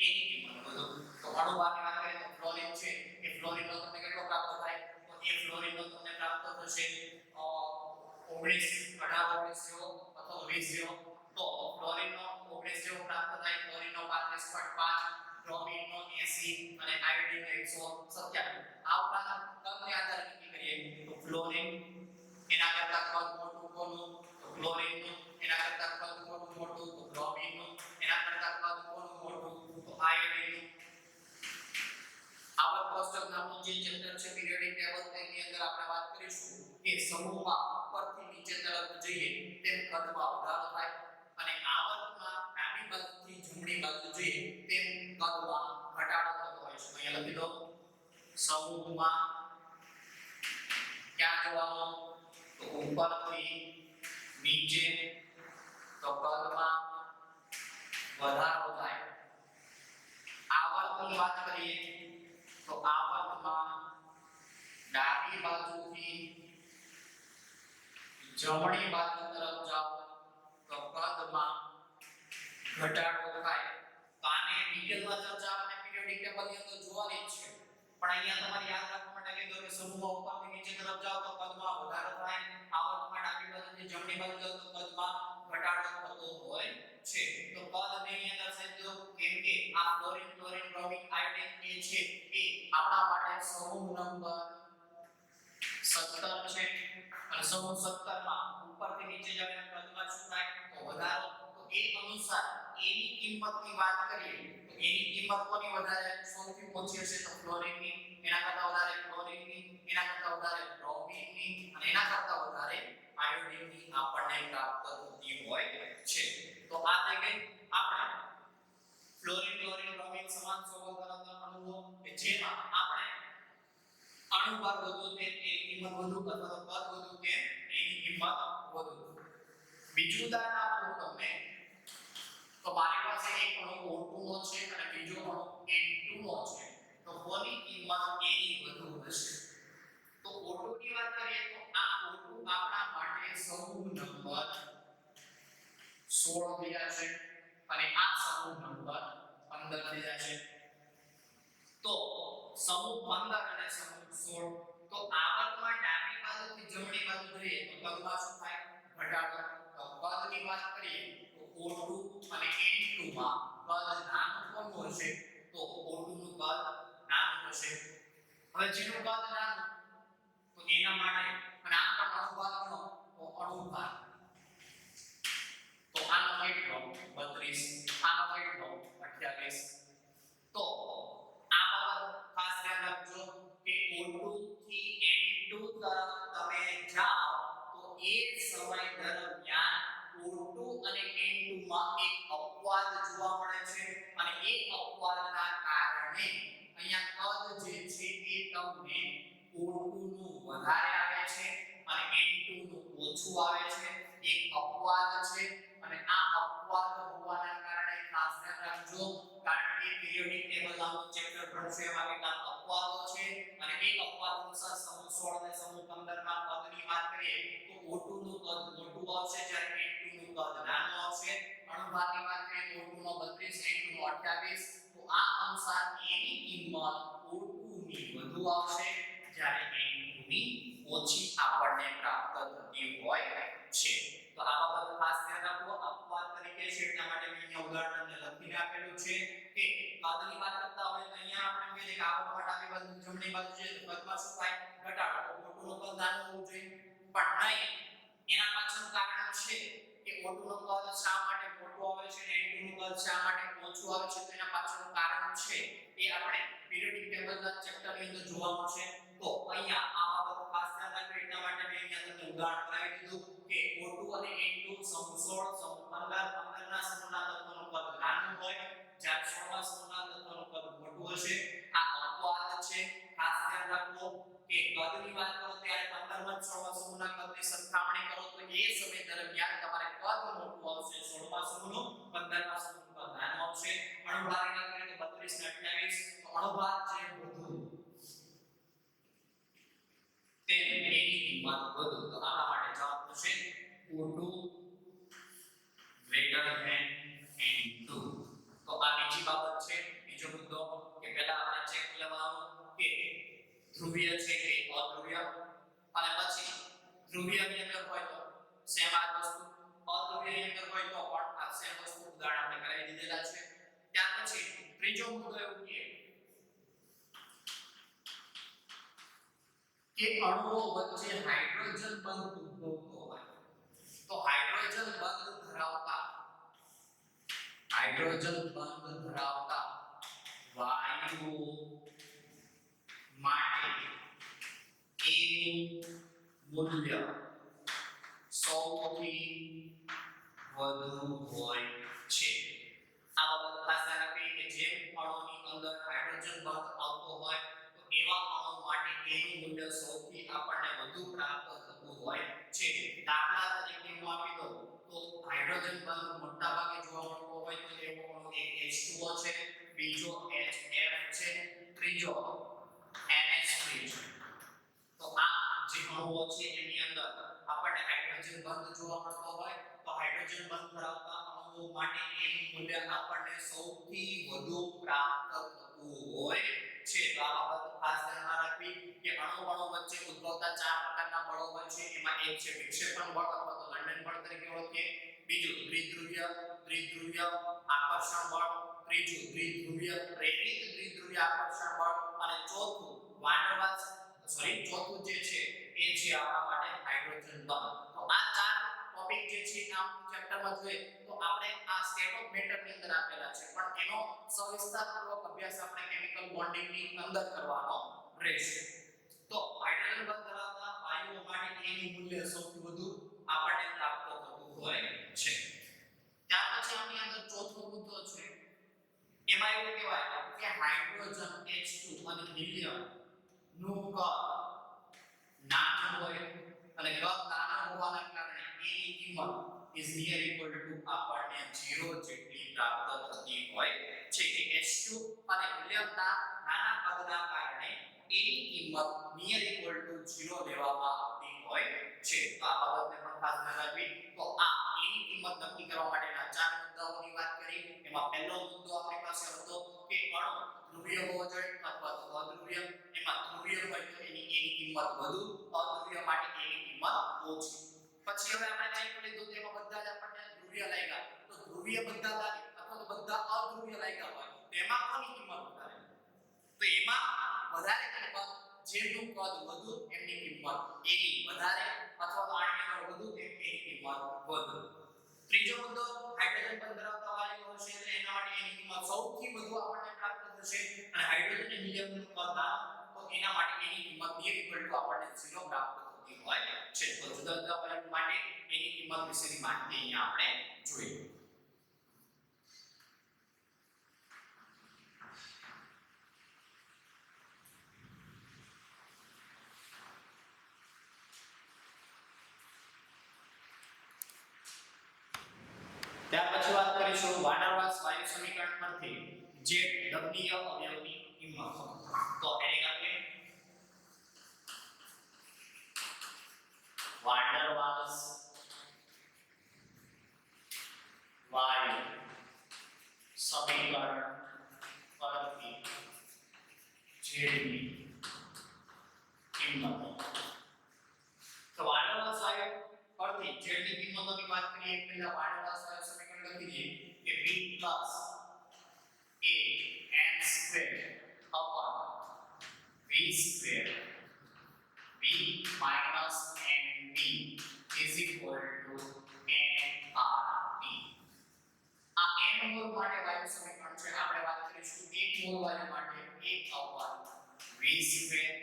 Speaker 1: એની કિંમત વધુ. તો અણુભારની વાત કરીએ તો ફ્લોરિન છે એ ફ્લોરિનનો તમને કેટલો પ્રાપ્ત થાય તો એ ફ્લોરિનનો તમને પ્રાપ્ત થશે 19 18 19 જેવો અથવા 20 જેવો તો ફ્લોરિનનો 19 જેવો પ્રાપ્ત થાય ફ્લોરિનનો 35.5 બ્રોમિનનો 80 અને આયોડિનનો 127 આ ઉપરાંત કદને આધારે નક્કી કરીએ તો ફ્લોરિન એના કરતા કદ મોટું કોનું તો ક્લોરીનનું એના કરતા કદ મોટું તો બ્રોમિનનું એના કરતા કદ મોટું તો આયોડિનનું આવર્ત કોષ્ટક નામનું જે ચેપ્ટર છે પીરિયોડિક ટેબલ તેની અંદર આપણે વાત કરીશું કે સમૂહમાં ઉપરથી નીચે તરફ જઈએ તેમ કદમાં વધારો થાય અને આવર્તમાં ડાબી બાજુથી જમણી બાજુ જઈએ તેમ કદમાં ઘટાડો થતો હોય છે અહીંયા લખી દો સમૂહમાં ક્યાં જવાનું તો ઉપરથી નીચે તો કદમાં વધારો થાય આવર્તની વાત કરીએ તો આવર્તમાં ડાબી બાજુથી જમણી બાજુ તરફ જાઓ તો કદમાં ઘટાડો થાય તો આને ડિટેલમાં ચર્ચા આપણે પીરિયોડિક ટેબલની અંદર જોવાની જ છે પણ અહીંયા તમારે યાદ રાખવા માટે કીધું કે સમૂહ ઉપરથી નીચે તરફ જાઓ તો કદમાં વધારો થાય આવર્તમાં ડાબી બાજુથી જમણી બાજુ જાઓ તો કદમાં ઘટાડો થતો હોય છે તો કદ ની અંદર સમજો કેમ કે આ ફ્લોરિન ક્લોરીન બ્રોમિન આયોડિન એ છે એ આપણા માટે સમૂહ નંબર 17 છે અને સમૂહ 17 માં ઉપરથી નીચે જાવ કદમાં શું થાય તો વધારો તો એ અનુસાર એની કિંમતની વાત કરીએ તો એની કિંમત કોની વધારે સૌથી ઓછી હશે તો ફ્લોરિનની એના કરતા વધારે ક્લોરીનની એના કરતા વધારે બ્રોમિનની અને એના કરતા વધારે આયોડિનની આપણને પ્રાપ્ત થતી હોય છે તો આ થઈ ગઈ આપણે ફ્લોરિન ક્લોરીન બ્રોમિન સમાન સ્વભાવ ધરાવતા અણુઓ કે જેમાં આપણે અણુભાર વધુ તે એની કિંમત વધુ અથવા તો કદ વધુ કે એની કિંમત વધુ બીજું ઉદાહરણ આપું તમને તો મારી પાસે એક અણુ O2 નો છે અને બીજો અણુ N2 નો છે તો કોની કિંમત એની વધુ હશે તો O2 ની વાત કરીએ તો આ O2 આપણા માટે સમૂહ નંબર 16 થઈ જશે અને આ સમૂહ નંબર 15 થઈ જશે તો સમૂહ 15 અને સમૂહ 16 તો આવર્તમાં ડાબી બાજુથી જમણી બાજુ જોઈએ તો કદમાં શું થાય ઘટાડો તો કદની વાત કરીએ તો O2 અને N2 માં કદ નાનું કોનું હશે તો O2 નું કદ નાનું હશે હવે જેનું કદ નાનું તો એના માટે અને આમ પણ અણુભાર ગણો તો અણુભાર તો આનો કેટલો 32 આનો કેટલો 28 તો આ બાબત ખાસ ધ્યાન રાખજો કે O2 થી N2 તરફ તમે જાઓ તો એ સમય દરમિયાન O2 અને N2 માં એક અપવાદ જોવા મળે છે અને એ અપવાદના કારણે અહીંયા કદ જે છે એ તમને O2 નું વધારે આવે છે અને N2 નું ઓછું આવે છે એક અપવાદ છે અને આ અપવાદ હોવાના કારણે ખાસ ધ્યાન રાખજો કારણ કે પીરિયોડિક ટેબલ નામનું ચેપ્ટર ભણશો એમાં કેટલાક અપવાદો છે અને એક અપવાદ અનુસાર સમૂહ 16 અને સમૂહ 15 ના કદની વાત કરીએ તો O2 નું કદ મોટું આવશે જ્યારે N2 નું કદ નાનું આવશે અણુભારની વાત કરીએ તો O2 નો 32 N2 નો 28 તો આ અનુસાર એની કિંમત O2 ની વધુ આવશે જ્યારે N2 ની ઓછી આપણને પ્રાપ્ત થતી હોય છે તો આ બાબત ખાસ ધ્યાન રાખો અપવાદ તરીકે છે એટલા માટે મેં અહીંયા ઉદાહરણ તમને લખીને આપેલું છે કે કદની વાત કરતા હોય તો અહીંયા આપણે કહીએ કે આવર્તમાં ડાબી બાજુ જમણી બાજુ છે તો કદમાં શું થાય ઘટાડો તો O2 નું કદ નાનું હોવું જોઈએ પણ નહીં એના પાછળનું કારણ છે કે O2 નું કદ શા માટે મોટું આવે છે અને N2 નું કદ શા માટે ઓછું આવે છે તો એના પાછળનું કારણ છે એ આપણે પીરિયોડિક ટેબલના ચેપ્ટરની અંદર જોવા મળશે તો અહીંયા આ બાબત ખાસ ધ્યાન રાખજો એટલા માટે મેં અહીંયા તમને ઉદાહરણ કરાવી દીધું કે O2 અને N2 સમૂહ 16 સમૂહ 15 15 ના સમૂહના તત્વોનું કદ નાનું હોય જ્યારે 16 ના સમૂહના તત્વોનું કદ મોટું હશે આ અપવાદ છે ખાસ ધ્યાન રાખો કે કદની વાત કરો ત્યારે 15 માં 16 સમૂહના કદની સરખામણી કરો તો એ સમય દરમિયાન તમારે કદ મોટું આવશે 16 માં સમૂહનું 15 માં સમૂહનું કદ નાનું આવશે અણુભારની વાત કરીએ તો 32 ને 28 તો અણુભાર જે વધુ તેની કિંમત વધુ તો આપણા માટે જવાબ થશે O2 greater than N2 તો આ બીજી બાબત છે બીજો મુદ્દો કે પહેલા આપણે ચેક લેવાનું કે ધ્રુવીય છે કે અધ્રુવીય, અને પછી ધ્રુવીયની અંદર હોય તો સેમ આ વસ્તુ, અધ્રુવીયની અંદર હોય તો પણ આ સેમ વસ્તુ ઉદાહરણ આપણે કરાવી દીધેલા છે. ત્યાર પછી ત્રીજો મુદ્દો એવું કે અણુઓ વચ્ચે હાઇડ્રોજન બંધ ઉદ્ભવતો હોય તો હાઇડ્રોજન બંધ ધરાવતા વાયુઓ માટે એનું મૂલ્ય સૌથી વધુ હોય છે. આ બાબત ખાસ ધ્યાન રાખવી કે જેમ અણુની અંદર હાઇડ્રોજન બંધ આવતો હોય તો એવા અણુ માટે એનું મૂલ્ય સૌથી આપણને વધુ પ્રાપ્ત થતું હોય છે. દાખલા તરીકે હું આપી દઉં તો હાઇડ્રોજન બંધ મોટા ભાગે જોવા મળતો હોય તો એવો અણુ એક H2O છે, બીજો HF છે, ત્રીજો NH3 છે. તો આ જે અણુઓ છે એની અંદર આપણને હાઇડ્રોજન બંધ જોવા મળતો હોય તો હાઇડ્રોજન બંધ ધરાવતા અણુઓ માટે એનું મૂલ્ય આપણને સૌથી વધુ પ્રાપ્ત થતું હોય છે. તો આ બાબત ખાસ ધ્યાનમાં રાખવી કે અણુ વચ્ચે ઉદ્ભવતા ચાર પ્રકારના બળો હોય છે. એમાં એક છે વિક્ષેપણ બળ અથવા તો લંડન બળ તરીકે ઓળખીએ, બીજું દ્વિધ્રુવીય આકર્ષણ બળ, ત્રીજું દ્વિધ્રુવીય પ્રેરિત દ્વિધ્રુવીય આકર્ષણ બળ, અને ચોથું ચોથું જે છે એ છે આપણા માટે હાઇડ્રોજન બંધ. તો આ ચાર ટોપિક જે છે આ ચેપ્ટરમાં જોઈએ તો આપણે આ સ્ટેટ ઓફ મેટર ની અંદર આપેલા છે, પણ એનો સવિસ્તારપૂર્વક અભ્યાસ આપણે કેમિકલ બોન્ડિંગ ની અંદર કરવાનો રહેશે. તો હાઇડ્રોજન બંધ ધરાવતા વાયુઓ માટે એનું મૂલ્ય સૌથી વધુ આપણને પ્રાપ્ત થતું હોય છે. ત્યાર પછી આની અંદર ચોથો મુદ્દો છે એમાં એવું કહેવાય કે હાઇડ્રોજન H2 અને હિલિયમ નું કદ નાનું હોય અને કદ નાના હોવાના કારણે એની કિંમત is near equal to આપણને 0 જેટલી પ્રાપ્ત થતી હોય છે. કે H2 અને હિલિયમના નાના કદના કારણે એની કિંમત near equal to 0 લેવામાં આવતી હોય છે. તો આ બાબતને પણ ખાસ ધ્યાન રાખવી. તો આ એની કિંમત નક્કી કરવા માટેના ચાર મુદ્દાઓની વાત કરી. એમાં પહેલો મુદ્દો આપણી પાસે હતો કે અણુ ધ્રુવીય હોવો જોઈએ અથવા તો અધ્રુવીય. એમાં ધ્રુવીય હોય તો એની કિંમત વધુ, અધ્રુવીય માટે એની કિંમત ઓછી. પછી હવે આપણે ચેક કરી લીધું તેમાં બધા જ આપણને ધ્રુવીય લાગ્યા તો ધ્રુવીય બધા લાગે અથવા તો બધા અધ્રુવીય લાગ્યા હોય તો એમાં કોની કિંમત વધારે? તો એમાં વધારે કિંમત જેનું કદ વધુ એમની કિંમત એની વધારે અથવા તો આની અંદર વધુ એની કિંમત વધુ. ત્રીજો મુદ્દો હાઇડ્રોજન બંધ ધરાવતા વાયુઓ હશે એટલે એના માટે એની કિંમત સૌથી વધુ આપણને પ્રાપ્ત થશે, અને હાઇડ્રોજન અને હિલિયમનું કદ નાનું તો એના માટે એની કિંમત ઇક્વલ ટુ આપણને 0 પ્રાપ્ત થતી હોય છે. તો જુદા જુદા વાયુ માટે એની કિંમત વિશેની માહિતી અહીંયા આપણે જોઈએ. ત્યાર પછી વાત કરીશું વાંડરવાલ્સ વાયુ સમીકરણ પરથી જે લગ્નીય અવયવની કિંમત. તો એની આપણે વાંડરવાલ્સ વાયુ સમીકરણ પરથી જેની કિંમત. તો વાંડરવાલ્સ વાયુ પરથી જેની કિંમતોની વાત કરીએ પહેલા વાંડરવાલ્સ વાયુ સમીકરણ લખી દઈએ કે v plus a n square upon v square v minus nb is equal to nRT. આ n મોલ માટે વાયુ સમીકરણ છે. આપણે વાત કરીશું 1 મોલ વાયુ માટે 1 upon v square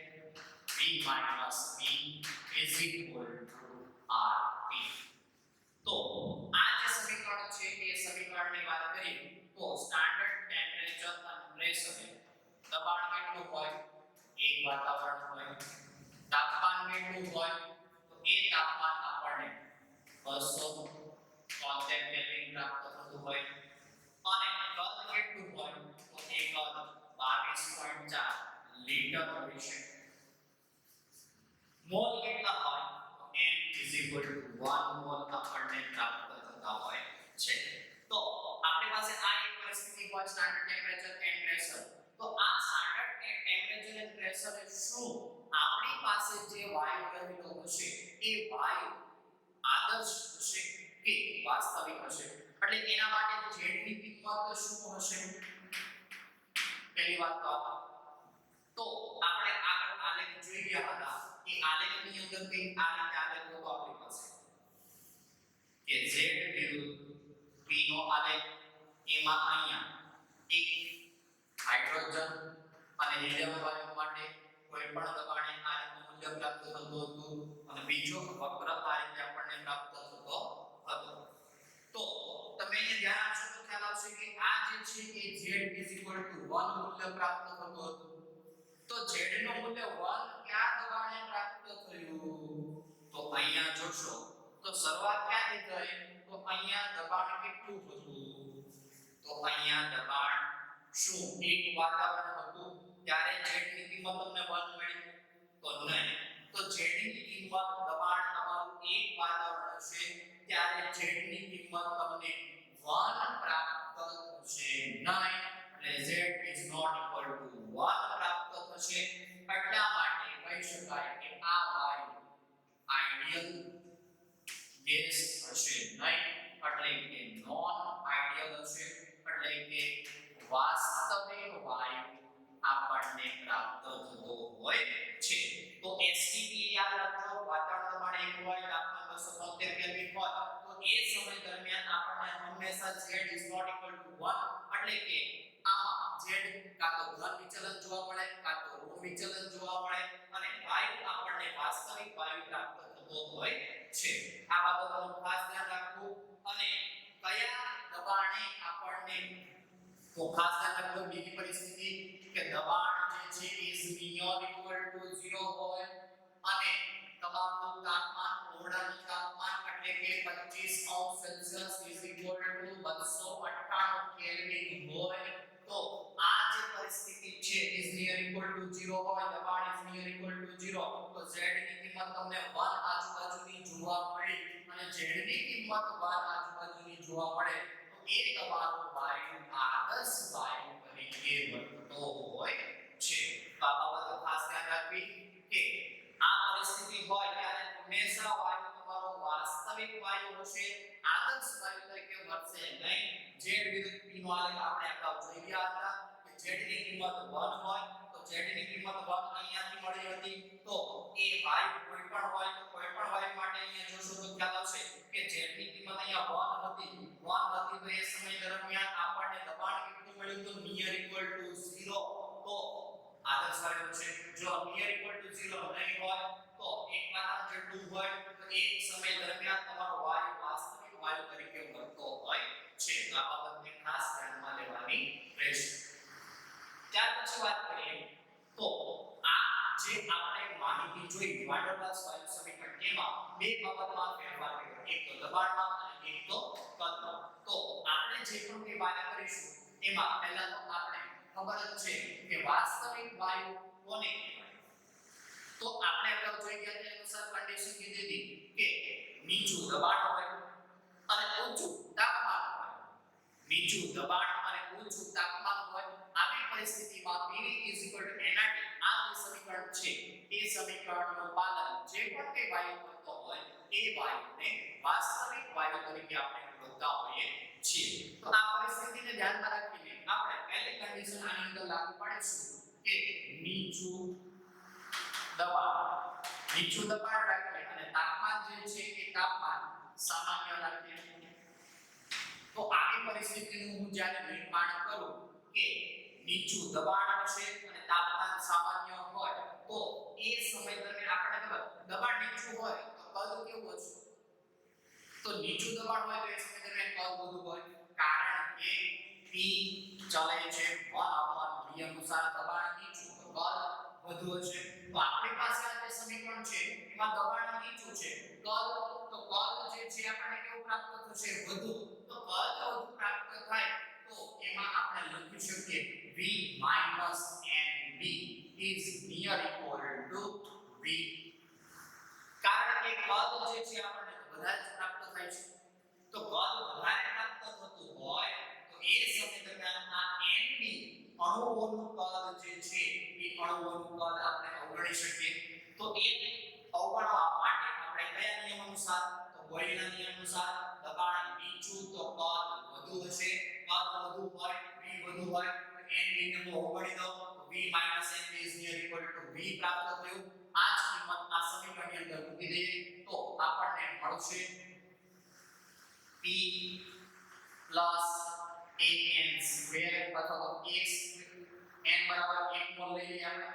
Speaker 1: v minus b is equal to RT. તો આ જે સમીકરણ છે એ સમીકરણની વાત કરીએ તો સ્ટાન્ડર્ડ ટેમ્પરેચર અને પ્રેશર દબાણ કેટલું હોય? એક વાતાવરણ હોય. તાપમાન કેટલું હોય? તો એ તાપમાન આપણને 273 કેલ્વિન પ્રાપ્ત થતું હોય. અને કદ કેટલું હોય? તો એ કદ 22.4 લીટર હોય છે. મોલ કેટલા હોય? n is equal to 1 mol આપણને પ્રાપ્ત થતા હોય છે. તો આપણી પાસે આ એક પરિસ્થિતિ હોય સ્ટાન્ડર્ડ ટેમ્પરેચર એન્ડ પ્રેશર. તો આ સ્ટાન્ડર્ડ ટેમ્પરેચર એબ્સોલ્યુટ પ્રેશર એ શું આપણી પાસે જે વાયુ રહેલો હશે એ વાયુ આદર્શ હશે કે વાસ્તવિક હશે એટલે એના માટે z ની કિંમત શું હશે પહેલી વાત તો આપણે આગળ આલેખ જોઈ ગયા હતા એ આલેખની અંદર કંઈક આ રીતે આલેખ હતો આપણી પાસે કે z વિરુદ્ધ p નો આલેખ એમાં અહીંયા એક હાઇડ્રોજન અને હિલિયમ વાયુ માટે કોઈ પણ દબાણે આ રીતનું મૂલ્ય પ્રાપ્ત થતું હતું અને બીજો વક્ર આ રીતે આપણને પ્રાપ્ત થતો હતો તો તમે અહીંયા ધ્યાન આપશો તો ખ્યાલ આવશે કે આ જે છે એ z 1 મૂલ્ય પ્રાપ્ત થતું હતું તો z નું મૂલ્ય 1 ક્યાં દબાણે પ્રાપ્ત થયું તો અહીંયા જોશો તો શરૂઆત ક્યાંથી થઈ તો અહીંયા દબાણ કેટલું હતું તો અહીંયા દબાણ શું એક વાતાવરણ હતું ત્યારે z ની કિંમત તમને 1 મળી તો નહીં તો z ની કિંમત દબાણ તમારું એક વાતાવરણ હશે ત્યારે z ની કિંમત તમને 1 પ્રાપ્ત થશે નહીં એટલે z is not equal to 1 પ્રાપ્ત થશે એટલા માટે કહી શકાય કે આ વાયુ આઈડિયલ ગેસ હશે નહીં એટલે કે નોન આઈડિયલ હશે એટલે કે વાસ્તવિક વાયુ આપણને પ્રાપ્ત થતો હોય છે તો STP યાદ રાખજો વાતાવરણ દબાણ 1 હોય તાપમાન 273 કેલ્વિન હોય તો એ સમય દરમિયાન આપણને હંમેશા z is not equal to 1 એટલે કે આમાં z કાં તો ધન વિચલન જોવા મળે કાં તો ઋણ વિચલન જોવા મળે અને વાયુ આપણને વાસ્તવિક વાયુ પ્રાપ્ત થતો હોય છે આ બાબતનું ખાસ ધ્યાન રાખવું અને કયા દબાણે આપણને તો ખાસ ધ્યાન રાખજો બીજી પરિસ્થિતિ કે દબાણ જે છે is near equal to 0 હોય અને તમારું તાપમાન ઓરડાનું તાપમાન એટલે કે 25 Celsius is equal to 298 kelvin હોય તો આ જે પરિસ્થિતિ છે is near equal to 0 હોય દબાણ is near equal to 0 તો z ની કિંમત તમને 1 આજુબાજુની જોવા મળે અને z ની કિંમત 1 આજુબાજુની જોવા મળે તો એ તમારો વાયુ આદર્શ વાયુ તરીકે વર્તતો હોય છે તો આ બાબત ખાસ ધ્યાન રાખવી કે આ પરિસ્થિતિ હોય ત્યારે હંમેશા વાયુ તમારો વાસ્તવિક વાયુ હશે આદર્શ વાયુ તરીકે વર્તશે નહીં z વિરુદ્ધ p નો આલેખ આપણે અગાઉ જોઈ ગયા હતા કે z ની કિંમત 1 હોય તો z ની કિંમત 1 અહીંયાથી મળી હતી તો એ વાયુ કોઈ પણ હોય તો કોઈ પણ વાયુ માટે અહીંયા જોશો તો ખ્યાલ આવશે કે z ની કિંમત અહીંયા 1 હતી તો એ સમય દરમિયાન આપણને દબાણ કેટલું મળ્યું તો નિયર ઇક્વલ ટુ 0 તો આદર્શ વાયુ છે જો નિયર ઇક્વલ ટુ 0 નહીં હોય તો એક વાતાવરણ જેટલું હોય તો એ સમય દરમિયાન તમારો વાયુ વાસ્તવિક વાયુ તરીકે વર્તતો હોય છે આ બાબતને ખાસ ધ્યાનમાં લેવાની રહેશે ત્યાર પછી વાત કરીએ તો આ જે આપણે માહિતી જોઈ વાયરલેસ વાયુ સમીકરણ એમાં બે બાબતમાં ફેરફાર કર્યો એક તો દબાણમાં અને એક તો કદમાં તો આપણે જે પણ કે વાત કરીશું એમાં પહેલા તો આપણે ખબર જ છે કે વાસ્તવિક વાયુ કોને કહેવાય તો આપણે અગાઉ જોઈ ગયા તે અનુસાર કન્ડિશન કીધી હતી કે નીચું દબાણ હોય અને ઊંચું તાપમાન હોય નીચું દબાણ અને ઊંચું તાપમાન હોય આવી પરિસ્થિતિમાં PV NRT આ જે સમીકરણ છે એ સમીકરણનું પાલન જે પણ કે વાયુ કરતો હોય એ વાયુને વાસ્તવિક વાયુ તરીકે આપણે ઓળખતા હોઈએ છીએ તો આ પરિસ્થિતિને ધ્યાનમાં રાખીને આપણે પહેલી કન્ડિશન આની અંદર લાગુ પાડીશું કે નીચું દબાણ રાખીએ અને તાપમાન જે છે એ તાપમાન સામાન્ય રાખીએ તો આવી પરિસ્થિતિનું હું જ્યારે નિર્માણ કરું કે નીચું દબાણ હશે અને તાપમાન સામાન્ય હોય તો એ સમય દરમિયાન આપણે ખબર દબાણ નીચું હોય તો કદ કેવું હશે તો નીચું દબાણ હોય તો એ સમય દરમિયાન કદ વધુ હોય કારણ કે P ચલે છે 1/v અનુસાર દબાણ નીચું તો કદ વધુ હશે તો આપણી પાસે આ જે સમીકરણ છે એમાં દબાણ નીચું છે કદ જે છે આપણને કેવું પ્રાપ્ત થશે વધુ તો કદ વધુ પ્રાપ્ત થાય તો એમાં આપણે લખી શકીએ v nv is near equal to v કારણ કે કદ જે છે આપણને વધારે પ્રાપ્ત થાય છે તો કદ વધારે પ્રાપ્ત થતું હોય તો એ સમય દરમિયાન આ nv અણુઓનું કદ જે છે એ અણુઓનું કદ આપણે અવગણી શકીએ તો એ અવગણવા માટે આપણે કયા નિયમ અનુસાર તો બોયલના નિયમ અનુસાર દબાણ નીચું તો કદ વધુ હશે કદ વધુ હોય v વધુ હોય તો n નિયમો અવગણી દો v - nb = v પ્રાપ્ત થયું આ જ કિંમત આ સમીકરણની અંદર મૂકી દઈએ તો આપણને મળશે p an² અથવા તો x n બરાબર 1 મોલ લઈ લઈએ આપણે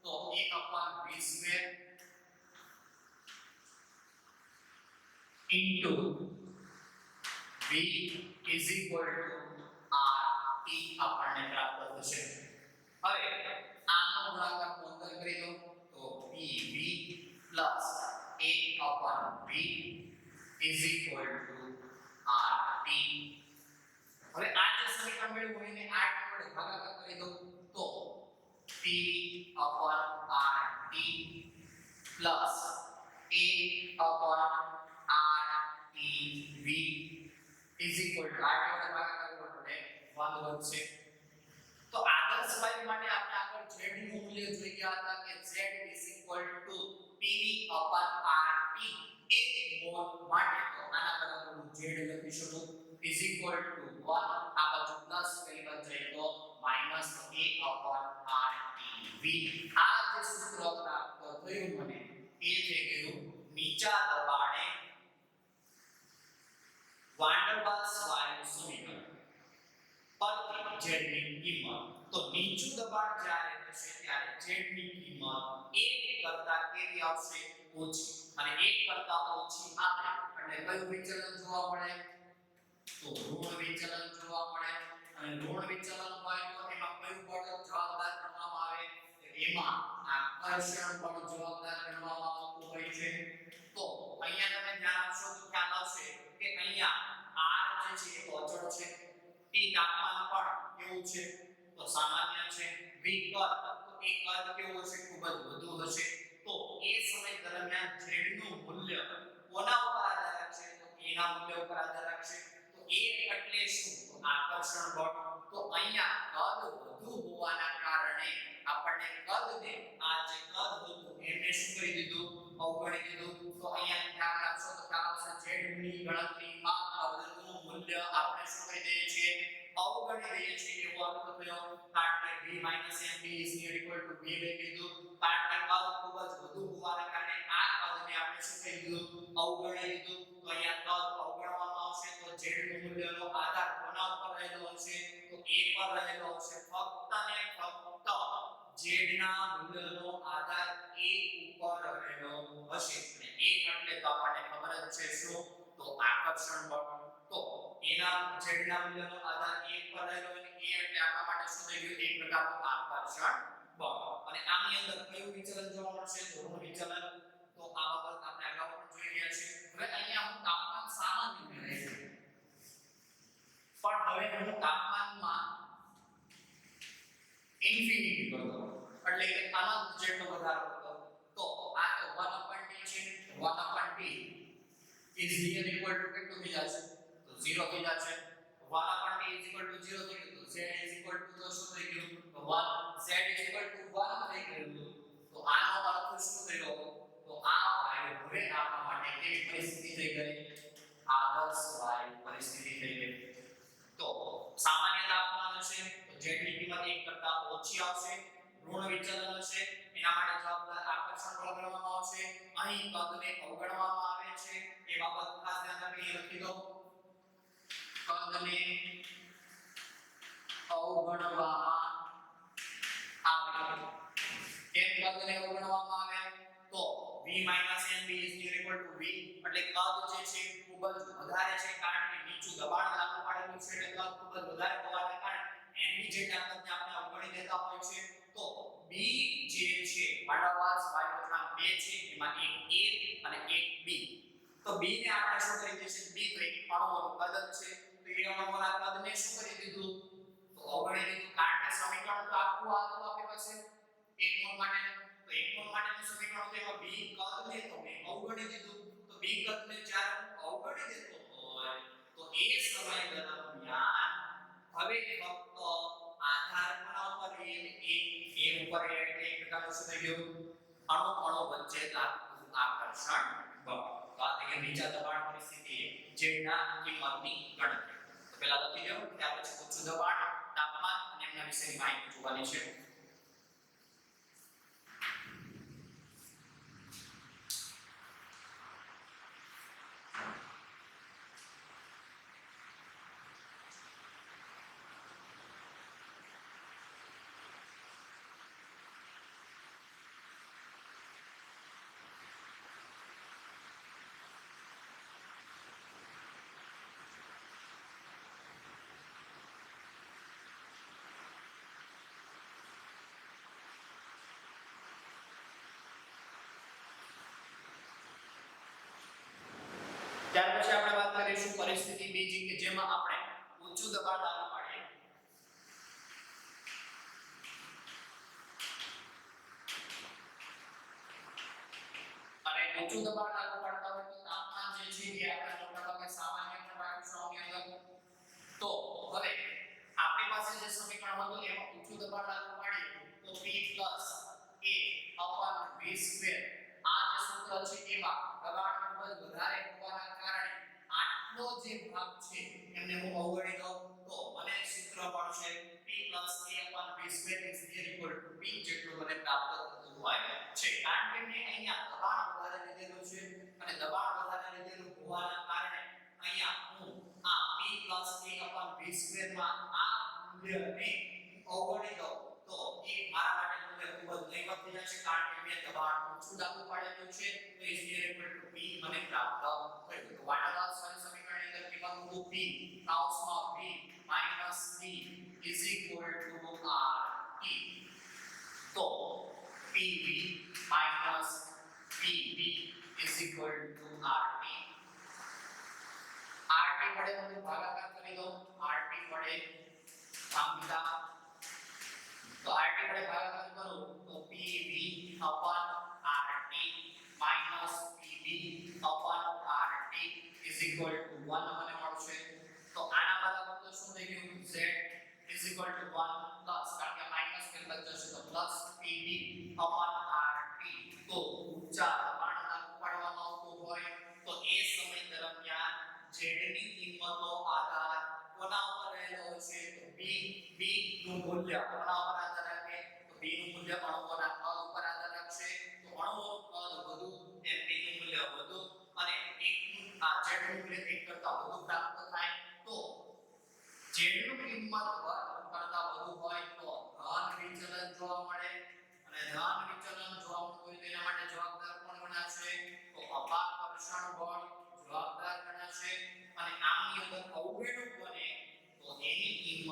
Speaker 1: તો 1/v² into v is equal to RT આપણને પ્રાપ્ત થશે હવે આનો ગુણાકાર અંદર કરી દો તો PV plus A/V is equal to RT હવે આ જે સમીકરણ મેળવ્યું એને 8 વડે ભાગાકાર કરી દો તો PV/RT plus A/RTV is equal to RT વડે ભાગાકાર કરવો પડે 1 બનશે તો આદર્શ વાયુ માટે આપણે આગળ z નું મૂલ્ય જોઈ ગયા હતા કે z PV/RT 1 મોલ માટે તો આના બરાબર હું z લખી શકું = 1 આ બાજુ પ્લસ પેલી બાજુ જાય તો -A/RTV આ જે સૂત્ર પ્રાપ્ત થયું મને એ થઈ ગયું નીચા દબાણે વાન ડર વાલ્સ વાયુ સમીકરણ પરથી z ની કિંમત તો નીચું દબાણ જ્યારે હશે ત્યારે z ની કિંમત 1 કરતા કેવી આવશે ઓછી અને 1 કરતા ઓછી આવે એટલે કયું વિચલન જોવા મળે તો ઋણ વિચલન જોવા મળે અને ઋણ વિચલન હોય તો એમાં કયું બળ જવાબદાર ગણવામાં આવે એમાં આકર્ષણ બળ જવાબદાર ગણવામાં આવતું હોય છે તો અહીંયા તમે ધ્યાન આપશો તો ખ્યાલ આવશે કે અહીંયા r જે છે એ અચળ છે t તાપમાન પણ કેવું છે તો સામાન્ય છે v કદ તો એ કદ કેવું હશે ખૂબ જ વધુ હશે તો એ સમય દરમિયાન z નું મૂલ્ય કોના ઉપર આધાર રાખશે તો એના મૂલ્ય ઉપર આધાર રાખશે તો એ એટલે શું તો આકર્ષણ બળ તો અહીંયા કદ વધુ હોવાના કારણે આપણને કદને આ જે કદ હતું એને શું કરી દીધું અવગણી દીધું તો અહીંયા ધ્યાન રાખશો તો ખ્યાલ આવશે z ની ગણતરીમાં કદનું મૂલ્ય આપણે શું કરી દઈએ છીએ અવગણી દઈએ છીએ એવો અર્થ થયો કારણ કે v - nb = v લઈ લીધું કારણ કે કદ ખૂબ જ વધુ હોવાના કારણે આ કદને આપણે શું કરી દીધું અવગણી દીધું તો અહીંયા કદ અવગણવામાં આવશે તો z નું મૂલ્યનો આધાર કોના ઉપર રહેલો હશે તો a પર રહેલો હશે ફક્ત ને ફક્ત z ના મૂલ્યનો આધાર a ઉપર રહેલો હશે અને a એટલે તો આપણને ખબર જ છે શું તો આકર્ષણ બળ તો એના z ના મૂલ્યનો આધાર a પર રહેલો અને a એટલે આપણા માટે શું થઈ ગયું એક પ્રકારનું આકર્ષણ બળ અને આની અંદર કયું વિચલન જોવા મળશે તો ઋણ વિચલન તો આ બાબત આપણે અગાઉ પણ જોઈ ગયા છે હવે અહીંયા હું તાપમાન સામાન્ય લઈશ પણ હવે હું તાપમાનમાં ઇન્ફિનિટી કરતો એટલે કે અનંત જેટલો વધારો કરતો તો આ તો 1/t છે 1/t is near equal to કેટલું થઈ જશે તો 0 થઈ જશે 1/t is equal to 0 થઈ ગયું તો z is equal to તો શું થઈ ગયું તો 1 z is equal to 1 થઈ ગયું તો આનો અર્થ શું થયો તો આ વાયુ હવે આપણા માટે કેવી પરિસ્થિતિ થઈ ગઈ આદર્શ વાયુ પરિસ્થિતિ થઈ ગઈ તો સામાન્ય તાપમાન હશે તો z ની કિંમત 1 કરતા ઓછી આવશે ઋણ વિચલન હશે એના માટે જવાબદાર આકર્ષણ બળ ગણવામાં આવશે અહીં કદને અવગણવામાં આવે છે એ બાબત ખાસ ધ્યાન રાખીને લખી દો કદને અવગણવામાં આવે કેમ કદને અવગણવામાં આવે તો v - nb = v એટલે કદ જે છે ખૂબ જ વધારે છે કારણ કે નીચું દબાણ લાગુ પાડેલું છે એટલે કદ ખૂબ જ વધારે હોવાના કારણે nb જે તાપમાનને આપણે અવગણી દેતા હોય છે તો b જે છે વાડાવાસ વાયુ ક્રમાંક 2 છે એમાં એક a અને એક b તો b ને આપણે શું કરી દઈશું b તો એક અણુઓનું કદ છે તો એ અણુઓના કદને શું કરી દીધું તો અવગણી દીધું કારણ કે સમીકરણ તો આખું હતું આપણી પાસે એક મોલ માટે તો એક મોલ માટેનું સમીકરણ તો એમાં b કદને તો મેં અવગણી દીધું તો b કદને જ્યારે હું અવગણી દેતો હોય તો એ સમય દરમિયાન હવે ફક્ત આધાર કોના ઉપર એ ઉપર એટલે થઈ ગયું અણુ અણુ વચ્ચે લાગતું આકર્ષણ બળ. તો આ થઈ નીચા દબાણ પરિસ્થિતિ જેના કિંમતની ગણતરી. તો પહેલા લખી દો, ત્યાર પછી ઊંચું દબાણ, તાપમાન અને એમના વિશેની માહિતી જોવાની છે. ત્યાર પછી આપણે વાત કરીશું પરિસ્થિતિ બીજી કે જેમાં આપણે ઊંચું દબાણ લાગુ પાડીએ. અને ઊંચું દબાણ લાગુ પાડતા હોય તો તાપમાન જે છે એ આપણે મોટાભાગે સામાન્ય પર રાખીશું આની અંદર. તો હવે આપણી પાસે જે સમીકરણ હતું એમાં ઊંચું દબાણ લાગુ પાડીએ તો P A / V². આ જે સૂત્ર છે એમાં દબાણ ખૂબ જ વધારે હોવાના કારણે આટલો જે ભાગ છે એમને હું અવગણી દઉં તો મને સૂત્ર મળશે P + A/V² = P જેટલું મને પ્રાપ્ત થતું હોય છે. કારણ કે મેં અહીંયા દબાણ વધારે લીધેલું છે અને દબાણ વધારે લીધેલું હોવાના કારણે અહીંયા હું આ P + A/V² માં આ મૂલ્યને અવગણી દઉં તો એ મારા માટે મૂલ્ય ખૂબ જ નહીવત થઈ જશે. કારણ કે મેં દબાણ ઊંચું લાગુ પાડેલું છે તો P મને પ્રાપ્ત થયું. તો વાટાઘાત સમીકરણની અંદર કિંમત મૂકો P કૌંસમાં V - V = RT. તો PV - PV = RT. RT વડે મને ભાગાકાર કરી દો. RT વડે ભાગતા તો RT વડે ભાગાકાર કરું તો PV / RT - PV / RT = 1 મને મળશે. તો આના બરાબર તો શું થઈ ગયું? Z = 1 પ્લસ, કારણ કે માઈનસ કેટલા જશે તો પ્લસ PV / RT. તો ઊંચા દબાણ લાગુ પાડવામાં આવતું હોય તો એ સમય દરમિયાન Z ની કિંમતનો આધાર કોના ઉપર રહેલો હોય છે? તો B નું મૂલ્ય કોના ઉપર આધાર રાખે? તો B નું મૂલ્ય અણુઓના કદ ઉપર આધાર રાખશે. તો અણુઓનું કદ વધુ તેમ B નું મૂલ્ય વધુ અને આ Z નું મૂલ્ય 1 કરતા વધુ પ્રાપ્ત થાય. તો Z નું કિંમત કરતા વધુ હોય તો ધન વિચલન જોવા મળે અને ધન વિચલન જોવા મળતું હોય તેના માટે જવાબદાર કોણ ગણાશે? તો અપાકર્ષણ બળ જવાબદાર ગણાશે. અને આની અંદર અવગણું બને તો એની કિંમત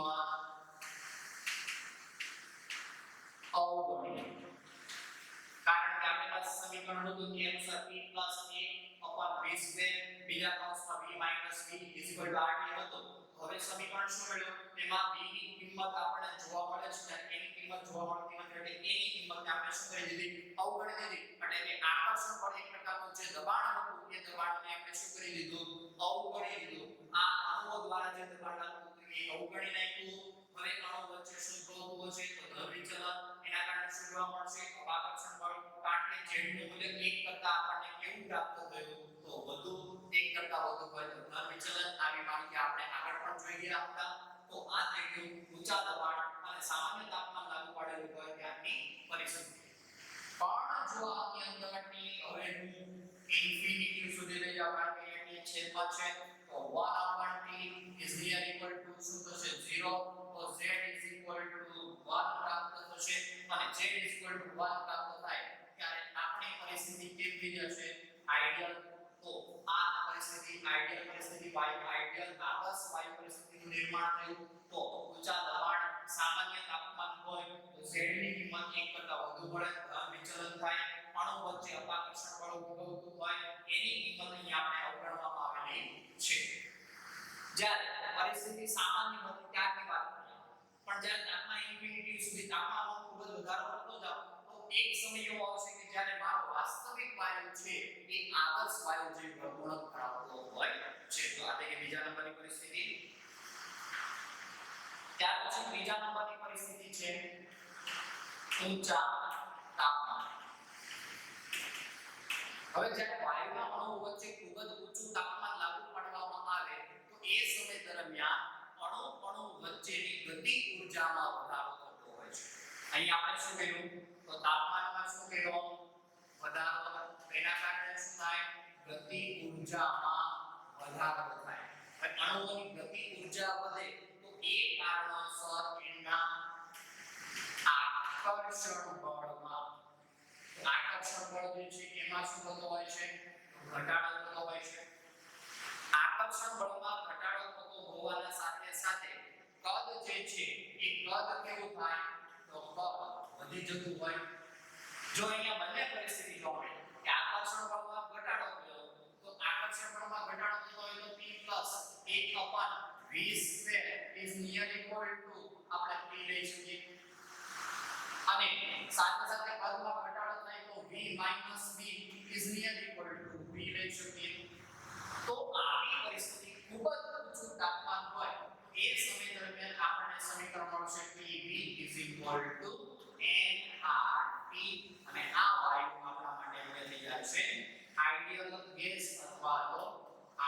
Speaker 1: અવગણ્ય. કારણ કે આપણી પાસે સમીકરણ હતું કે અનુસાર P + A/V², બીજા કૌંસમાં V - V = RT હતું. હવે સમીકરણ શું મળ્યું? તેમાં B ની કિંમત આપણને જોવા મળે છે અને એની કિંમત જોવા મળતી નથી એટલે એની કિંમતને આપણે શું કરી દીધી? અવગણી દીધી. એટલે કે આકર્ષણ બળ એક પ્રકારનું જે દબાણ હતું એ દબાણને આપણે શું કરી દીધું? અવગણી દીધું. આ અણુઓ દ્વારા જે દબાણ લાગતું હતું એ અવગણી નાખ્યું. હવે અણુ વચ્ચે શું થતું હશે? તો ધન વિચલન. એના કારણે શું જોવા મળશે? અપાકર્ષણ બળ. કારણ કે Z નું મૂલ્ય 1 કરતા આપણને કેવું પ્રાપ્ત થયું? તો વધુ, 1 કરતા વધુ હોય તો ધન વિચલન. આવી માહિતી આપણે આગળ પણ જોઈ ગયા હતા. તો આ થઈ ગયું ઊંચા દબાણ અને સામાન્ય તાપમાન લાગુ પાડેલું હોય ત્યાંની પરિસ્થિતિ. પણ જો આની અંદર T હવે હું ઇન્ફિનિટી સુધી લઈ જાઉં કારણ કે T છેદમાં છે તો 1/T = શું થશે? 0. તો Z = 1 પ્રાપ્ત થશે અને Z = 1 પ્રાપ્ત થાય ત્યારે આપણી પરિસ્થિતિ કેવી જશે? આઈડિયલ. તો આ પરિસ્થિતિ આઈડિયલ પરિસ્થિતિ આઈડિયલ આદર્શ વાયુ પરિસ્થિતિનું નિર્માણ થયું. તો ઊંચા દબાણ સામાન્ય તાપમાન હોય તો Z ની કિંમત 1 કરતા વધુ મળે, ધન વિચલન થાય, અણુ વચ્ચે અપાકર્ષણ બળ ઉદ્ભવતું હોય એની કિંમત અહીં આપણે અવગણવામાં આવેલી છે. જ્યારે પરિસ્થિતિ સામાન્ય હતી ત્યારની વાત કરીએ પણ જ્યારે તાપમાન ઇન્ફિનિટી સુધી તાપમાનમાં ખૂબ જ વધારો થતો જાય તો એક સમય એવો આવશે કે જ્યારે મારો વાસ્તવિક વાયુ છે એ આદર્શ વાયુ જે ગુણક ધરાવતો હોય છે. તો આ તે બીજા નંબરની પરિસ્થિતિ. ત્યાર પછી ત્રીજા નંબરની પરિસ્થિતિ છે ઊંચા તાપમાન. હવે જ્યારે વાયુના અણુઓ વચ્ચે ખૂબ જ ઊંચું તાપમાન લાગુ પાડવામાં આવે તો એ સમય દરમિયાન અણુ વચ્ચેની ગતિ ઊર્જામાં વધારો થતો હોય છે. અહીં આપણે શું કર્યું તો તાપમાનમાં શું કર્યું વધારો, એના કારણે શું થાય ગતિ ઊર્જામાં વધારો થાય. અણુઓની ગતિ ઊર્જા વધે તો એ કારણોસર એના આકર્ષણ બળમાં જે છે એમાં શું થતો હોય છે ઘટાડો થતો હોય છે. આકર્ષણ બળમાં ઘટાડો થતો હોવાના સાથે સાથે કદ જે છે એ કદ કેવું થાય તો કદ વધી જતું હોય. જો અહીંયા બંને પરિસ્થિતિ જોવા મળે કે આકર્ષણ બળમાં ઘટાડો થયો તો આકર્ષણ બળમાં ઘટાડો થતો હોય તો P + 1/v² is near equal to આપણે P લઈ શકીએ અને સાથે સાથે કદમાં ઘટાડો થાય તો v - v is near equal to v લઈ શકીએ. તો આવી પરિસ્થિતિ ખૂબ જ ઊંચું તાપમાન હોય એ સમય દરમિયાન આપણને સમીકરણ મળશે PV = nRT અને આ વાયુ આપણા માટે હવે થઈ જાય છે આઇડિયલ ગેસ અથવા તો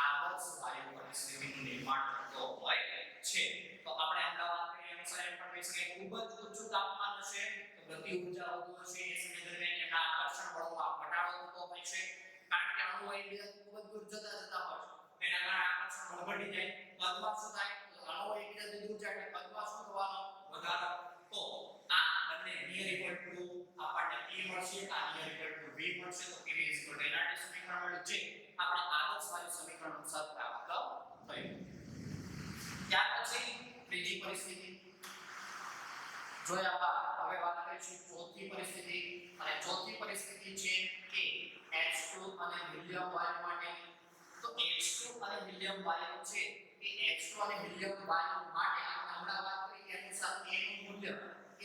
Speaker 1: આદર્શ વાયુ પરિસ્થિતિનું નિર્માણ થતો હોય છે. તો આપણે હમણાં વાત કરી અનુસાર એમ પણ કહી શકાય ખૂબ જ ઊંચું તાપમાન હશે તો ગતિ ઊર્જા વધુ હશે એ સમય દરમિયાન એના આકર્ષણ બળમાં ઘટાડો થતો હોય છે કારણ કે અણુઓ એકબીજા ખૂબ જ દૂર જતા હોય છે એના કારણે આકર્ષણ બળ ઘટી જાય. કદમાં શું થાય તો અણુઓ એકબીજાથી દૂર જાય એટલે કદમાં શું થવાનો વધારો. તો આ બંને નિયર ઇક્વલ ટુ આપણને P મળશે આ નિયર ઇક્વલ ટુ V મળશે તો PV = nRT સમીકરણ મળ્યું જે આપણે આદર્શ વાયુ સમીકરણ અનુસાર પ્રાપ્ત થયું. ત્યાર પછી ત્રીજી પરિસ્થિતિ જોયા બાદ હવે વાત કરીશું ચોથી પરિસ્થિતિ અને ચોથી પરિસ્થિતિ છે કે H2 અને હિલિયમ વાયુ માટે. તો H2 અને હિલિયમ વાયુ છે કે H2 અને હિલિયમ વાયુ માટે આપણે હમણાં વાત કરી કે અનુસાર A નું મૂલ્ય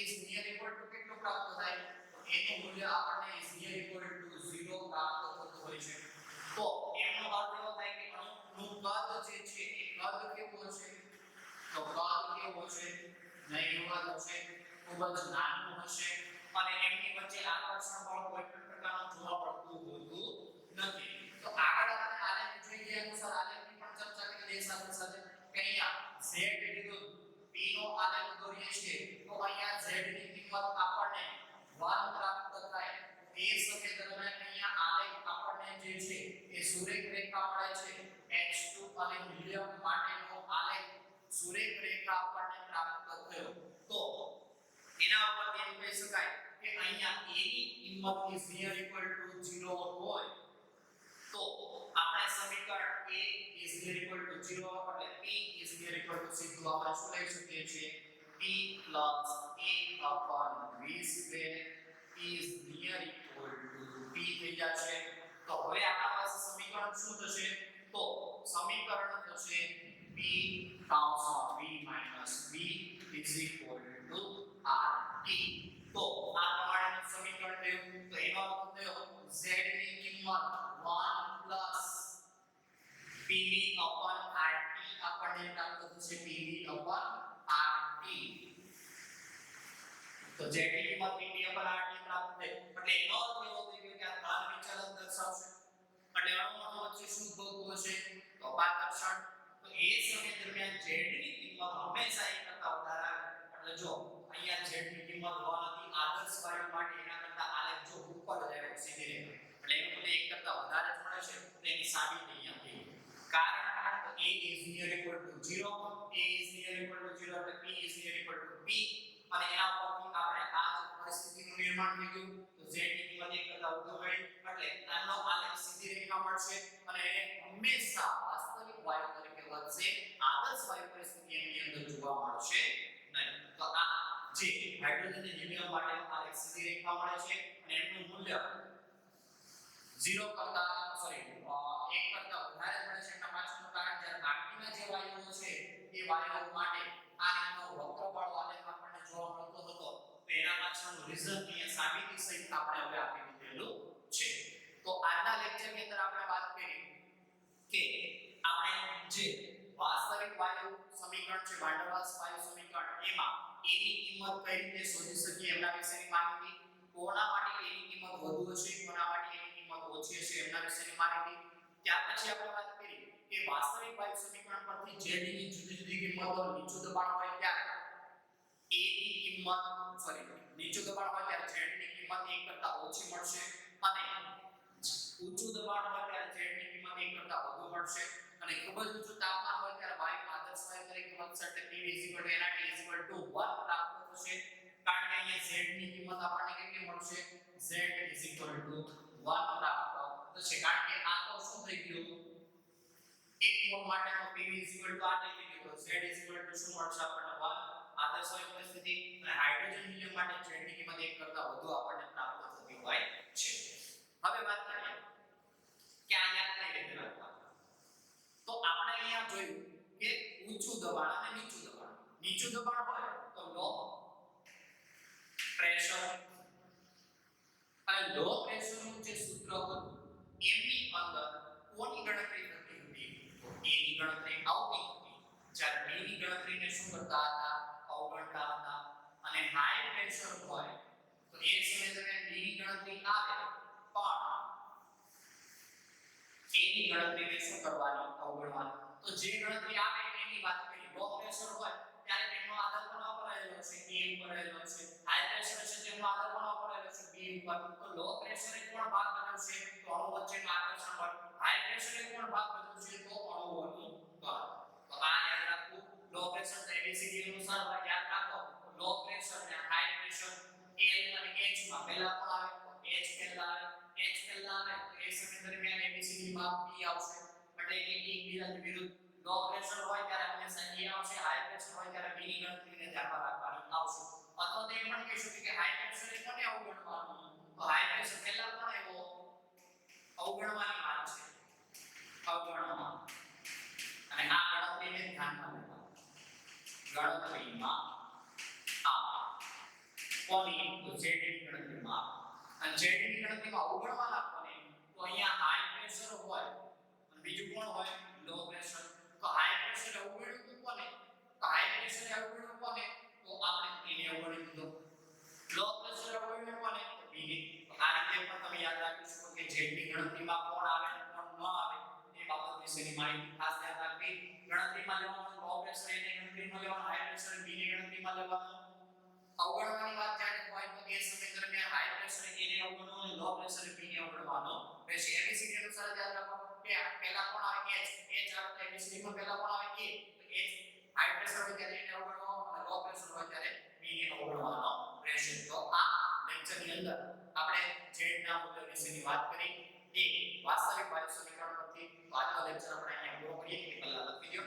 Speaker 1: is near equal to કેટલું પ્રાપ્ત થાય તો A નું મૂલ્ય આપણને is near equal to 0 પ્રાપ્ત થતું હોય છે. તો એનો અર્થ એવો થાય કે અણુનું કદ જે છે એ કદ કેવું હશે તો કદ કેવું હશે નહીવત હશે ખૂબ જ નાનું હશે અને એમની વચ્ચે આકર્ષણ બળ કોઈ પણ પ્રકારનું જોવા મળતું હોતું નથી. તો આગળ આપણે આલેખ જોઈ ગયા અનુસાર આલેખની પણ ચર્ચા કરી દે સાથે સાથે કે અહીંયા z લીધું p નો આલેખ દોરીએ છીએ તો અહીંયા z ની કિંમત આપણને 1 પ્રાપ્ત થાય. એ સમય દરમિયાન અહીંયા આલેખ આપણને જે છે એ સુરેખ રેખા મળે છે. H2 અને હિલિયમ માટેનો આલેખ સુરેખ રેખા આપણને પ્રાપ્ત થયો. તો એના ઉપરથી એમ કહી શકાય કે અહીંયા a ની કિંમત is near equal to 0 હોય તો આપણે સમીકરણ a is near equal to 0 એટલે p is near equal to સીધું આપણે શું લઈ શકીએ છીએ p + a/v² is near equal to p થઈ જશે. તો હવે આપણા પાસે સમીકરણ શું થશે તો સમીકરણ થશે p v - v is equal to RT. તો આ પ્રમાણેનું સમીકરણ થયું. તો એનો અર્થ થયો z ની કિંમત 1 + PV/RT આપણને પ્રાપ્ત થશે PV/RT. તો z ની કિંમત PV/RT પ્રાપ્ત થઈ એટલે એનો અર્થ એવો થઈ ગયો કે આ ભાર વિચલન દર્શાવશે એટલે અણુઓ વચ્ચે શું થતું હશે તો આકર્ષણ. તો એ સમય દરમિયાન z ની કિંમત હંમેશા 1 કરતા વધારે આવે એટલે જો અહીંયા z ની કિંમત 1 હતી આદર્શ વાયુ માટે એના કરતા આલેખ જો ઉપર જાય સીધી રેખા એટલે એનું મૂલ્ય 1 કરતા વધારે જ મળે છે. તેની સાબિતી અહીંયા થઈ કારણ a is near equal to 0 a is near equal to 0 એટલે p is near equal to p અને એના ઉપરથી આપણે આ જ પરિસ્થિતિનું નિર્માણ થઈ ગયું. તો z ની કિંમત 1 કરતા વધુ હોય એટલે આનો આલેખ સીધી રેખા મળશે અને હંમેશા વાસ્તવિક વાયુ તરીકે વધશે. આદર્શ વાયુ પરિસ્થિતિ એની અંદર જોવા મળશે નહીં. તો આ જે હાઇડ્રોજન અને હિલિયમ માટેનો આલેખ સીધી રેખા મળે છે અને એનું મૂલ્ય 0 કરતા 1 કરતા વધારે મળે છે. એના પાછળનું કારણ જ્યારે બાકીના જે વાયુઓ છે એ વાયુઓ માટે આ રીતનો વક્રવાળો આલેખ આપણને જોવા મળતો હતો. તો એના પાછળનું રીઝન અહીંયા સાબિતી સહિત આપણે હવે આપી દીધેલું છે. તો આજના લેક્ચરની અંદર આપણે વાત કરી કે આપણે જે વાસ્તવિક વાયુ સમીકરણ છે વાંડરવાલ્સ વાયુ સમીકરણ એમાં a ની કિંમત કઈ રીતે શોધી શકીએ એના વિશેની માહિતી. કોના માટે a ની કિંમત વધુ હશે કોના માટે a ની કિંમત ઓછી હશે એના પછી આપણે વાત કરી કે વાસ્તવિક વાયુ સમીકરણ પરથી Z ની જુદી જુદી કિંમતો નીચું દબાણ હોય ત્યારે A ની કિંમત નીચું દબાણ હોય ત્યારે Z ની કિંમત 1 કરતા ઓછી મળશે અને ઊંચું દબાણ હોય ત્યારે Z ની કિંમત 1 કરતા વધુ મળશે અને ખૂબ જ ઊંચું તાપમાન હોય ત્યારે વાયુ આદર્શ વાયુ તરીકે વધશે એટલે PV NiT 1 પ્રાપ્ત થશે કારણ કે અહીંયા Z ની કિંમત આપણને કેટલી મળશે Z 1 પ્રાપ્ત થશે કારણ કે આ તો શું થઈ ગયું એક મોલ માટેનો PV આ થઈ ગયું તો Z શું મળશે આપણને 1 આદર્શ વાયુ પરિસ્થિતિ અને હાઇડ્રોજન હિલિયમ માટે Z ની કિંમત 1 કરતા વધુ આપણને પ્રાપ્ત થતી હોય છે હવે વાત કરીએ કે આ યાદ કઈ રીતે રાખવાનું તો આપણે અહીંયા જોયું કે ઊંચું દબાણ અને નીચું દબાણ હોય તો લો પ્રેશર અને લો પ્રેશર નું જે સૂત્ર હતું એમની અંદર કોની ગણતરી થતી હતી તો A ની ગણતરી આવતી હતી જ્યારે B ની ગણતરીને શું કરતા હતા અવગણતા હતા અને હાઈ પ્રેશર હોય તો એ સમય દરમિયાન B ની ગણતરી આવે પણ A ની ગણતરીને શું કરવાની અવગણવાની તો જે ગણતરી આવે એની વાત કરી લો પ્રેશર હોય ત્યારે તેનો આધાર કોના પર રહેલો છે A ઉપર રહેલો છે હાઈ પ્રેશર છે તેનો આધાર કોના પર રહેલો છે B ઉપર તો લો પ્રેશર એ કોણ ભાગ ભજવશે તો અણુ વચ્ચેનું આકર્ષણ બળ હાઈ પ્રેશર એ કોણ ભાગ ભજવશે તો અણુઓનું બળ તો આ યાદ રાખવું લો પ્રેશર તો ABCD અનુસાર યાદ રાખો લો પ્રેશર અને હાઈ પ્રેશર L અને H માં પહેલા કોણ આવે તો H પહેલા આવે તો એ સમય દરમિયાન ABCD માં P આવશે એટલે કે એકબીજાની વિરુદ્ધ લો પ્રેશર હોય ત્યારે હંમેશા A આવશે હાઈ પ્રેશર હોય ત્યારે B ની ગણતરીને ધ્યાનમાં રાખવાની આવશે અથવા તો એ પણ કહી શકીએ કે હાઈ પ્રેશર એ કોને અવગણવાનું તો હાઈ પ્રેશર પહેલા કોણ આવ્યો અવગણવાની વાત છે અવગણવા અને આ ગણતરીને ધ્યાનમાં લેવાની ગણતરીમાં કોની તો Z ની ગણતરીમાં અને Z ની ગણતરીમાં અવગણવાના કોને તો અહીંયા હાઈ પ્રેશર હોય અને બીજું કોણ હોય લો પ્રેશર તો હાઈ પ્રેશર અવગણ્યું કોને તો હાઈ પ્રેશર અવગણ્યું કોને તો આપણે એને અવગણી દીધો લો પ્રેશર અવગણ્યું કોને તો B ને તો આ રીતે પણ તમે યાદ રાખી શકો કે Z ની ગણતરીમાં કોણ આવે કોણ ન આવે એ બાબત વિશેની માહિતી ખાસ ધ્યાન રાખવી ગણતરીમાં લેવાનું લો પ્રેશર એને ગણતરીમાં લેવાનું હાઈ પ્રેશર B ની ગણતરીમાં લેવાનું અવગણવાની વાત જ્યારે હોય તો એ સમય દરમિયાન હાઈ પ્રેશર એને અવગણવાનું અને લો પ્રેશર B ને અવગણવાનું રહેશે ABCD અનુસાર યાદ રાખો કે પહેલા કોણ આવે H આવે તો ABCD માં પહેલા કોણ આવે A તો H હાઈ પ્રેશર હોય ત્યારે એને અવગણવાનો અને લો પ્રેશર હોય ત્યારે B ને અવગણવાનો રહેશે તો આ લેક્ચર ની અંદર આપણે Z ના મૂલ્ય વિશેની વાત કરી એ વાસ્તવિક વાયુ સમીકરણ પરથી તો આજનો લેક્ચર આપણે અહીંયા પૂરો કરીએ કે કલાક લખી દો